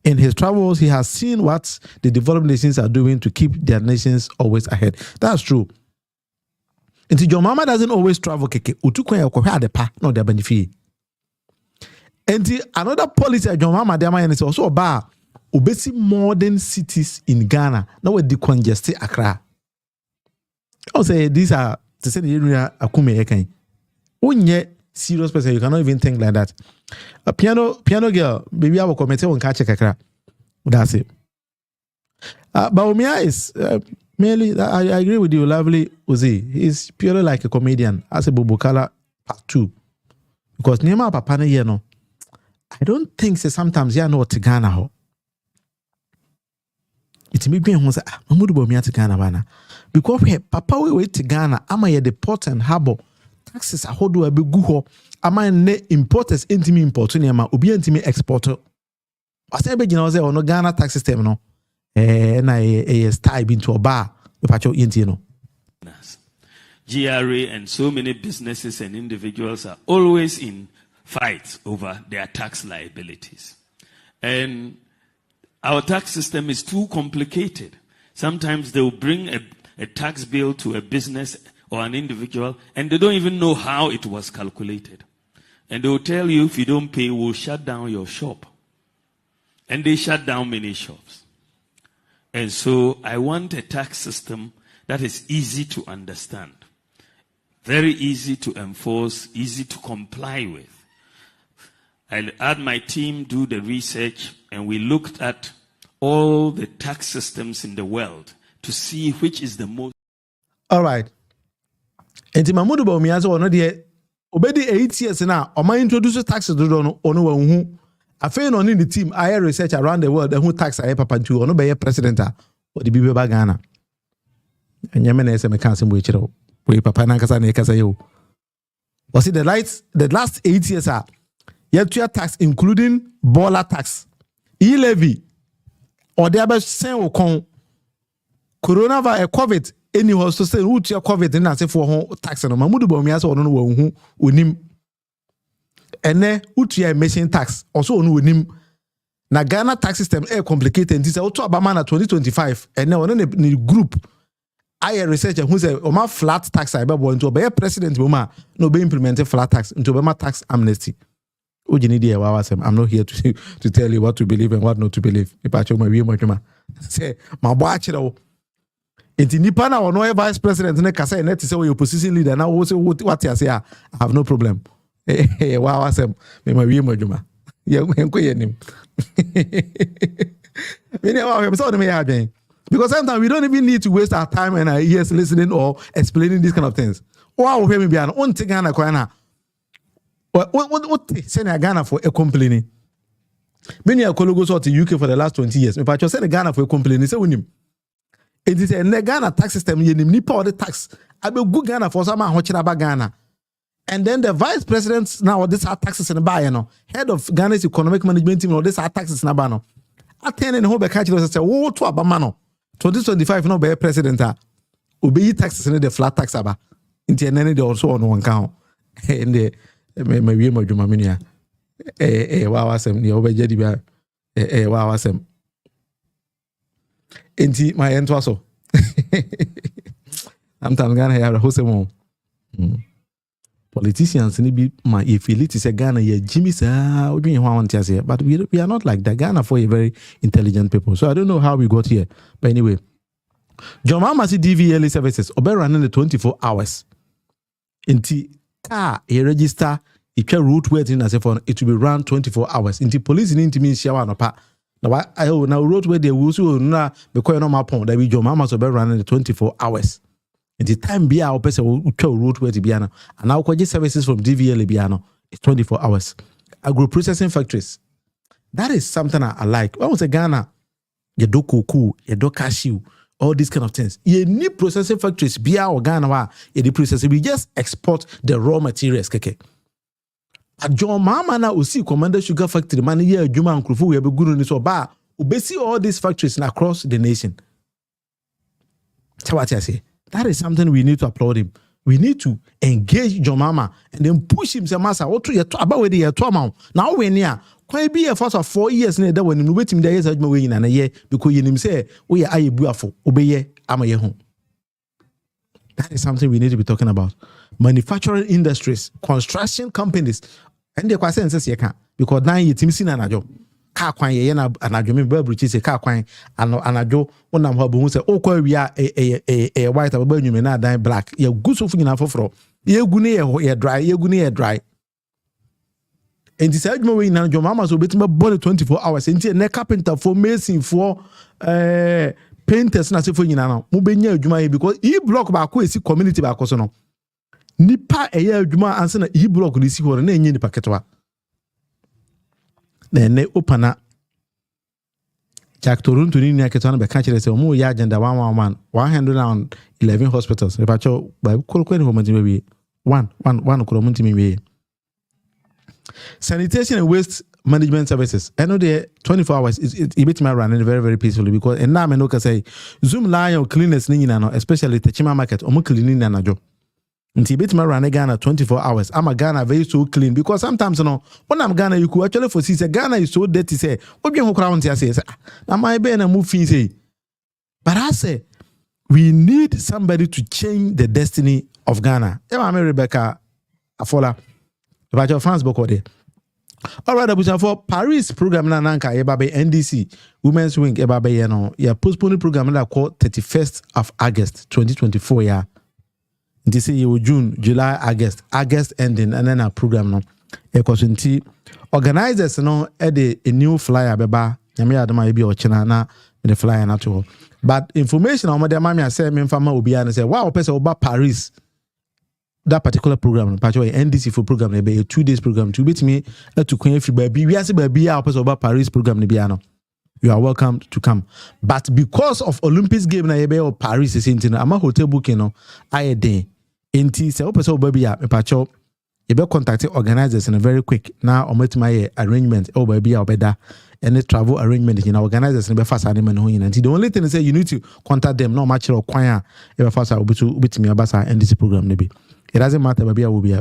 In his travels, he has seen what the developed nations are doing to keep their nations always ahead. That's true. And John Mama doesn't always travel. No, they're benefit. And another policy John Mama is also about obesity modern cities in Ghana. Now we decongest Accra. I'll say these are to say the area Akume Ekan. Unye serious person. You cannot even think like that. A piano girl, baby, I will comment on catch a kakra. That's it. Bawumia is mainly, I agree with you, lovely Uzi. He's purely like a comedian, as a Bubukala part 2. Because Nema Papana, you know, I don't think so sometimes you know Tigana ho. It's me being who say, Mamudu Bawumia Tigana bana. Because we Papa we wait Tigana, ama ye the port and harbor. Taxes are hold to a big guho. Ama ne importers intimi importu ama obi intimi exporter. Asa be gina say ono Ghana tax system no. Na a style into a bar. Pacho inti no. GRA and so many businesses and individuals are always in fights over their tax liabilities. And our tax system is too complicated. Sometimes they will bring a tax bill to a business or an individual and they don't even know how it was calculated. And they will tell you, if you don't pay, we'll shut down your shop. And they shut down many shops. And so I want a tax system that is easy to understand, very easy to enforce, easy to comply with. I had my team do the research and we looked at all the tax systems in the world to see which is the most. All right. And Mamudu Bawumia so no de obedi 8 years now. O ma introduce taxes do no ono wa hu. Afei no ni the team I research around the world who tax aye papa ntu ono be president o de bibe ba Ghana. Enyeme na ese me kan sembo ekire o. We papa na kasa na kasa yo. Was it the last 8 years are yet tax including baller tax, e-levy or the other sen o kon coronavirus COVID any was to say who to COVID na say for tax no Mamudu Bawumia so ono no wa hu onim ene utu emission tax also onu onim na Ghana tax system complicated and this auto abama na 2025 ene ono ne group I research who say oma flat tax I be into be president boma no be implemented flat tax into be tax amnesty. I'm not here to tell you what to believe and what not to believe. Say my watch it all. Enti nipa na ono vice president ne kasa e net say we opposition leader na wo say what you say I have no problem. Wow asem me ma wie madwuma. Ye enko ye nim. Me ne wa so me ya adwen. Because sometimes we don't even need to waste our time and our ears listening or explaining these kind of things. Wow, we be an on Ghana kwa na. What say Ghana for a complaining? Many are colleagues out to UK for the last 20 years. Me pa say Ghana for a complaining say unim. It is a Ghana tax system yenim nipa or the tax. I be good Ghana for some ho chira ba Ghana. And then the vice president now this are taxes in the buy no. Head of Ghana's economic management team or this are taxes na ba no. Attend and ho be catch say wo to abama no. 2025 no be president a obey taxes in the flat tax aba. Inti enene de also on one count. And the me wie madwuma menua wa wasem ne obeje di ba wa wasem enti my ento aso am tan Ghana ya hosemo politicians ni bi my affiliate say Ghana ya Jimmy sa odwen ho awon tiase but we are not like that. Ghana for a very intelligent people, so I don't know how we got here, but anyway John Mamasi DVLA services obe running the 24 hours enti car a register it can route waiting as if it will be run 24 hours. Into police in me shawa no pa. Now I now road where they will so na because no map on that we your mama so be running the 24 hours. And the time be our person will route where to be and now kwaji services from DVL Biano it's 24 hours. Agro processing factories. That is something I like. When we say Ghana, you do cocoa, you do cashew, all these kind of things. You need processing factories, Bia or Ghana, you need processing. We just export the raw materials. Keke. But John Mama na usi Commander Sugar Factory, man, yeah, Juma and Krufu, we have a good on this or bar. We see all these factories across the nation. That's what I say. That is something we need to applaud him. We need to engage John Mama and then push him. Say, Master, what to you about where they are 2 months now? When near. Quite be a first of 4 years in that when you wait him there is my way in a year because you say we are buafo obey am a home. That is something we need to be talking about. Manufacturing industries, construction companies, and the question says you can't because now you team seen an job. Car kwan ye na anajo me babru chi se car kwan anajo wonam ho bo say okwa wi a white ababa nyume na dan black ye guso fu nyina foforo ye gu ne ye dry ye gu ne ye dry And this adwuma we na John Mama so betima born 24 hours. Enti na carpenter for mason for painters na se for nyina no. Mo benya adwuma because e block ba ko esi community ba ko so no. Nipa eya adwuma anse na e block ni si ho na enye nipa ketwa. Na ne opana Jack Toronto ni nya ketwa na be ka kire se mo ya agenda 111 hospitals. E ba cho ba ko ni ho manti we one ko mo ntimi we. Sanitation and waste management services. I know the 24 hours is bit my running very, very peacefully because and now I know say Zoom lion cleaners ni no, especially the Chima market or cleaning na jo. Until bit my run Ghana 24 hours. I'm a Ghana very so clean because sometimes you know when I'm Ghana you could actually foresee say Ghana is so dirty say what be who crown say na my be na move say. But I say we need somebody to change the destiny of Ghana. I'm Rebecca Afola. About your fans book there. All right, Abuja for Paris program na nanka ebabe NDC Women's Wing ebabe no ya postpone program na called 31st of August 2024 ya. This is June, July, August ending and then a program no. Ekosunti organizers no a new flyer beba nyame adama ebi o china na the flyer na to. But information on the mama say me fama obi and say wow person oba Paris. That particular program, particularly NDC for program, be a 2 days program. To beat me, to come free baby. We are baby our person about Paris program. You are welcome to come. But because of Olympics game na ebe or Paris is into, I'm a hotel booking no. I day. Inti se open so baby ya. Me pacho. You be contact organizers in a very quick. Now I'm with my arrangement. Oh baby ya better. Any travel arrangement in organizers in be fast animal no yin. The only thing is say you need to contact them. No match or choir. Ever fast will be to beat me about NDC program maybe. It doesn't matter, baby, I will be.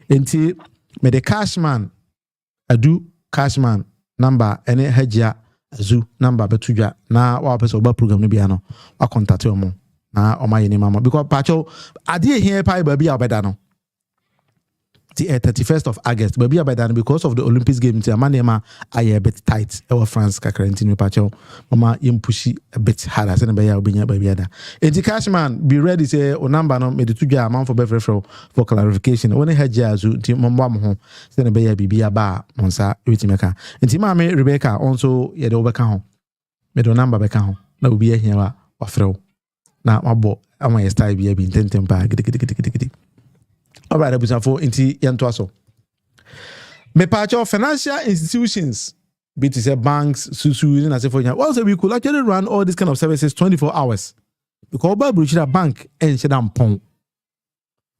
Until me the cashman, I do cashman number any hedja azu number betuja na wa person ba program no bia no wa contact yo mo na o ma yeni mama because pacho ade here pai baby abeda no the 31st of August baby abeda no because of the Olympics game ti amanema aye a bit tight our France kakranti no pacho mama yim pushi a bit harder say na be ya obinya baby ada enti cashman be ready say o number no me de tuja amount for better for clarification when hedge azu ti momba mo ho say na be ya bibia ba monsa wetimeka enti mama Rebecca also ye de obeka ho me do number beka ho na obi ahia wa frɛ na mabo ama ye style bia bi intentem pa gidi. All right, Abusafo inti yanto aso. Me pacho financial institutions, be to say banks, susu, and as if also we could actually run all these kind of services 24 hours. Because by a bank and shedam pong.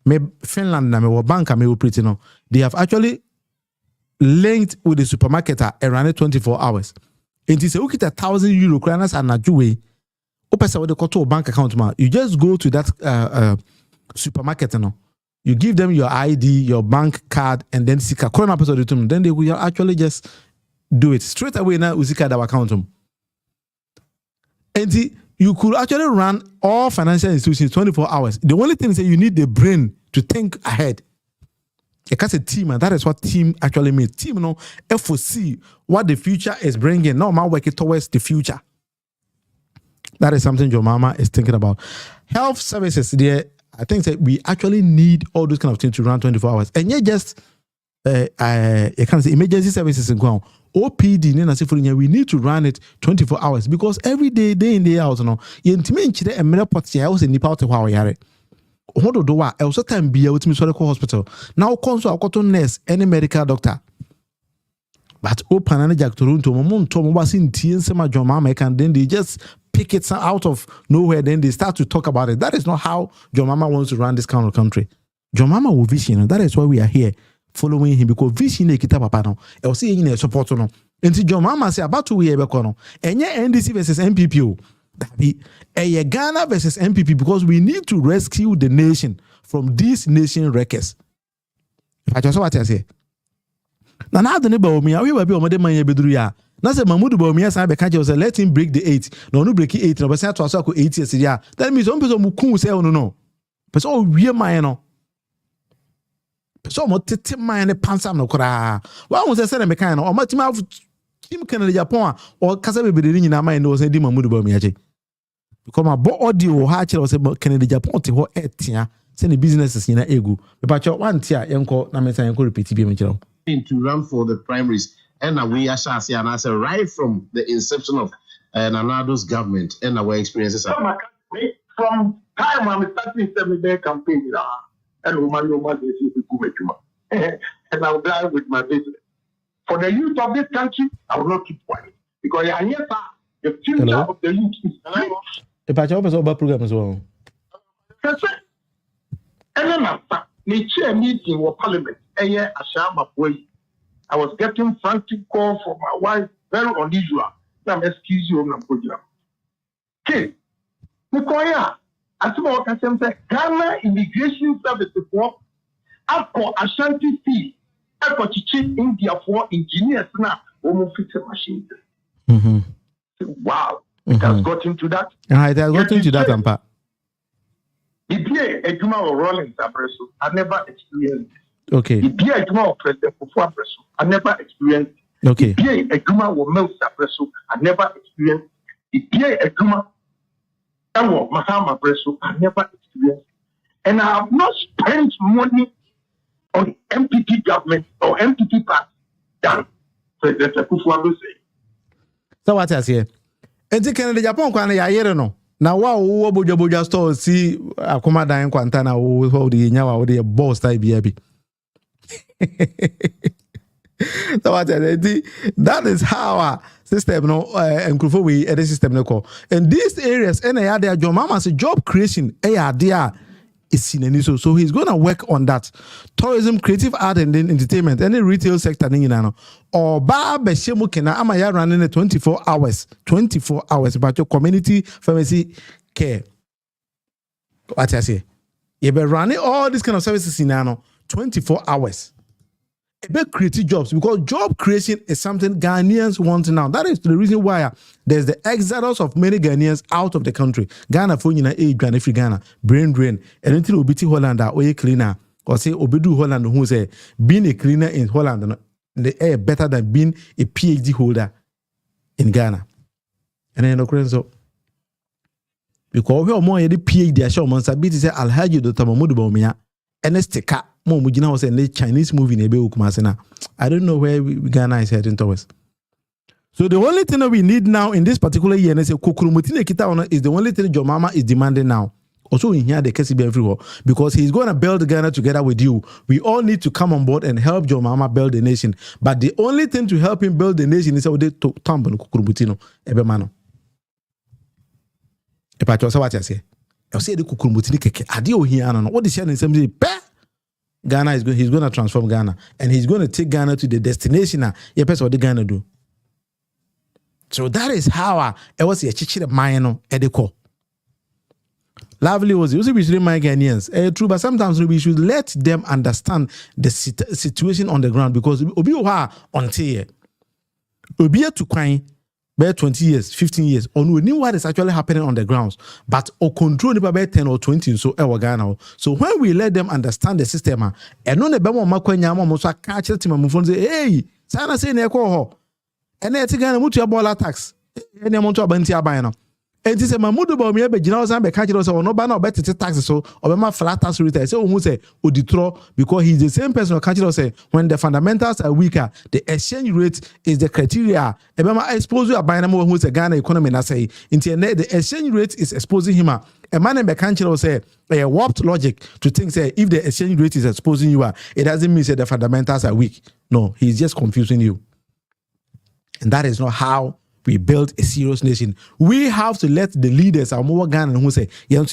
Me Finland na me bank me operate no. They have actually linked with the supermarket around 24 hours. And it is ukita €1,000 kuranas and najuwe. Opesa with the koto bank account ma. You just go to that supermarket no. You give them your ID, your bank card, and then seek a corona person return. Then they will actually just do it straight away. Now we seek our account. And you could actually run all financial institutions 24 hours. The only thing is that you need the brain to think ahead. Because a team, and that is what team actually means. Team, no, FOC, what the future is bringing. Now, man, working towards the future. That is something your mama is thinking about. Health services, there. I think that we actually need all those kind of things to run 24 hours. And yet just, I can't say emergency services in Guam. OPD, we need to run it 24 hours because every day in, day out, no, you intimate a mirapot, I was in Nepal to how I had it. Hold on, I also time be out to me hospital. Now, consult a nurse, any medical doctor. But open and Jack Toronto, Mom, Tom was in tears, and John Mama, and then they just pick it out of nowhere, then they start to talk about it. That is not how John Mama wants to run this kind of country. John Mama will vision, that is why we are here following him because vision is kita papa no. I was saying in support no. Until John Mama say about 2 years ago no. Enye NDC versus MPP. That be Ghana versus MPP because we need to rescue the nation from these nation wreckers. If I just what I say. Now the Bawumia, we will be on the money bedru ya. Na say Mahmoud Bawumia say be catch say let him break the 8. No break 8. No be say to aso 8 years ya. That means some person mu kun say no. Person o wie man no. Person mo tete man ne pansam no kra. Wa won say na me kan no. O matima team Canada Agyapong or kasa bebere nyina man no say di Mahmoud Bawumia che. Because my bo audio ha kire say Canada Agyapong te ho etia say the businesses nyina egu. Me pa cho one tia yenko na me say yenko repeat bi me kire. to run for the primaries. And we are and I say right from the inception of Nanado's government and our experiences. From time I'm starting 7-day campaign, and and I'll die with my business. For the youth of this country, I will not keep quiet because I hear the future of the youth is If I have a program as well. and then after the chair meeting or parliament, I was getting frantic calls from my wife, very unusual. Now, excuse you, I'm going to okay. Nicoya, as well as I said, Ghana Immigration Service for After Ashanti fee, for teaching India for engineers now, almost fix a machine. Wow, it has gotten to that. It has gotten to that, Ampa. The BA Ejuma or Rollins Apresso, I never experienced it. Okay. The BA Ejuma or President Kufu Apresso, I never experienced it. Okay. The BA Ejuma or Mills Apresso, I never experienced it. The BA Ejuma or Mahama Apresso, I never experienced it. And I have not spent money on MPP government or MPP party than President Kufu Apresso. So what I say? And the Agyapong kwana ya yere no. Na wo bojo store si akoma dan kwanta na wo de nyawa wo de boss type bi. So what I say? That is how our system no enkrofo we edit system no call. And these areas and ya there job mama say job creation there is in so he's going to work on that. Tourism, creative art and then entertainment, any retail sector or bar beshemu kena ama ya running it 24 hours about your community pharmacy care. What I say? You be running all these kind of services in 24 hours. About creative jobs, because job creation is something Ghanaians want now. That is the reason why there's the exodus of many Ghanaians out of the country. Ghana for Ghana free Ghana brain drain. And until Obiti Holland or a cleaner or say Obedu Holland who say being a cleaner in Holland the air better than being a PhD holder in Ghana. And then the so because we are more the PhD I show Monsabi say Alhaji Dr. Mahmoud Bawumia and Esteka. Mo mujina was a Chinese movie nebe ukumasena. I don't know where Ghana is heading towards. So the only thing that we need now in this particular year is the only thing your mama is demanding now. Also in here the case be everywhere because he's going to build Ghana together with you. We all need to come on board and help your mama build the nation. But the only thing to help him build the nation is to tambo kukurumutino ebe mano. Epa chosa what I say. I say the kukurumutini keke. Adi o here no. What is here in some Ghana he's going to transform Ghana and he's going to take Ghana to the destination. What the Ghana do. So that is how I was a chichi mine edeko. Lovely was it we should my Ghanaians. True, but sometimes we should let them understand the situation on the ground because obi wa until obi to kwine by 20 years, 15 years, or we knew what is actually happening on the grounds, but or control by 10 or 20 so Ghana. So when we let them understand the system, and no nebemo makwenya mo so catch it my phone say, hey, sana say ne ko ho. And then Ghana mutu ya bola tax. Any amount of banti abaya. And this is Mahmoud Bawumia be general and be catch it also no ban or better tax so or be flat tax rate. So who say oditro because he's the same person who catch it say when the fundamentals are weaker, the exchange rate is the criteria. Ebema expose you by no who say Ghana economy na say into the exchange rate is exposing him. A man in the country say a warped logic to think say if the exchange rate is exposing you, it doesn't mean say the fundamentals are weak. No, he's just confusing you. And that is not how we build a serious nation. We have to let the leaders, our more Ghana, who say, and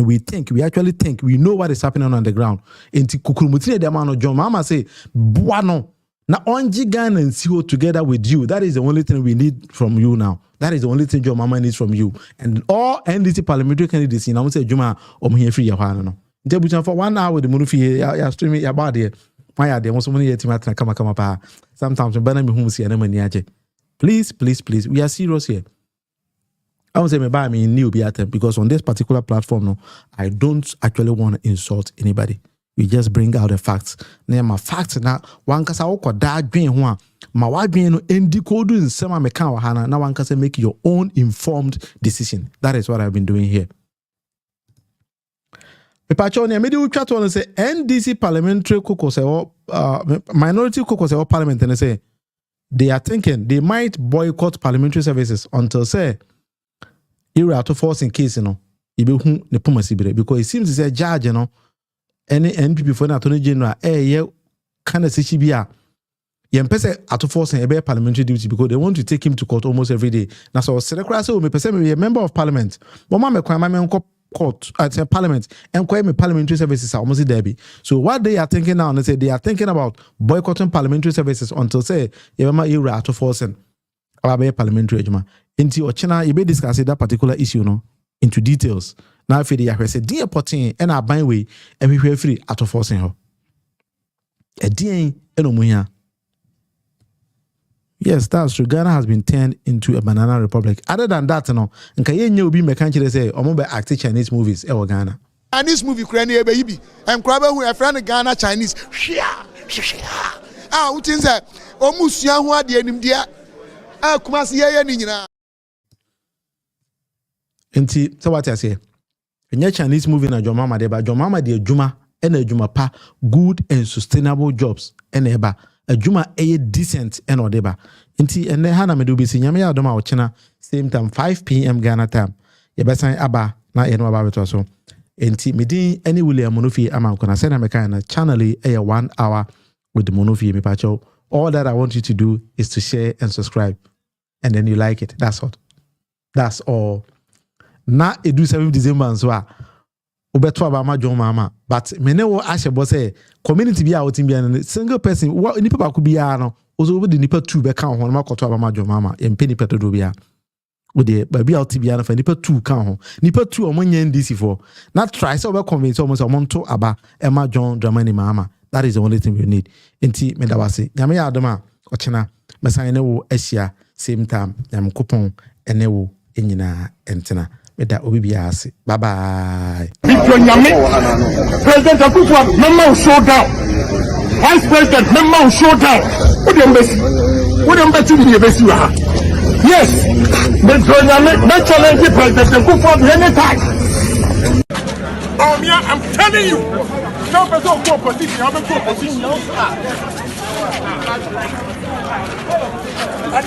we actually think, we know what is happening on the ground. And Kukurumutine Demano John Mama say, Buano, na onji Ghana and see together with you. That is the only thing we need from you now. That is the only thing your mama needs from you. And all NDC parliamentary candidates, I would say, Juma, here free Yahano. For 1 hour, the Munufi, ya streaming your body. My idea was only yet to come up. Sometimes when Banami Hum see an please, we are serious here. I would say me buy me new beatem because on this particular platform, no, I don't actually want to insult anybody. We just bring out the facts. Now my facts na one kasa oko da dwen ho a ma wa dwen no endi code nsema me kan wa ha na one kasa make your own informed decision. That is what I've been doing here. Pacho ne me di utwa to no say NDC parliamentary caucus minority caucus parliament and say they are thinking they might boycott parliamentary services until say era to force in case ibehu ne pomasi bere, because it seems to say judge any NPP for attorney general kind of say bia yempese ato force in a parliamentary duty because they want to take him to court almost every day. Now so select say me person be a member of parliament but ma me kwan ma me court at parliament and me parliamentary services are almost there be. So what they are thinking now, they say they are thinking about boycotting parliamentary services until say era to forcing about parliamentary ejuma. Into Ochina you be discussing that particular issue into details. Now if they say dear potting and our buy way and we free out of forcing her. A dear enomuya. Yes, that's true. Ghana has been turned into a banana republic. Other than that, nkaye nye obi mekanchi say omo be act Chinese movies e Ghana. Chinese movie kura ni ebe em kura be hu e friend Ghana Chinese. Utin say omusua ho ade anim dia. Kumasi ye ni nyina. Enti so what I say? Enye Chinese movie na Jomama de ba Jomama de adwuma e na adwuma pa good and sustainable jobs e na eba. Ajuma decent and odeba. Inti ene hana me do be si nyame ya doma ochena same time 5 p.m. Ghana time. Ye besan aba na eno aba beto so. Inti midi any William Monofi ama kona send me kind channel e 1 hour with the Monofi me pacho. All that I want you to do is to share and subscribe. And then you like it. That's all. That's all. Na edu 7 December so ubeto aba John mama, but mene wo ashe bo say community bi a wotin bi an single person nipa ba ku bi a no ozo be nipa 2 be kan ho na makoto aba John mama e mpe nipa to do bi a wo de ba bi a wotin bi an fa nipa 2 kan ho nipa 2 o monye NDC for not try so be convince almost o monto aba e ma John Dramani mama. That is the only thing we need. Enti me da wase nyame ya adoma ochena mesan ne wo ahia same time nyam kopon ene wo enyina entena. Bye bye. President Akufo, member showdown. Vice President, member showdown. What do you bet you yes, but challenge President Akufo anytime. Bawumia, I'm telling you. No person go opposition, I'm go opposition. I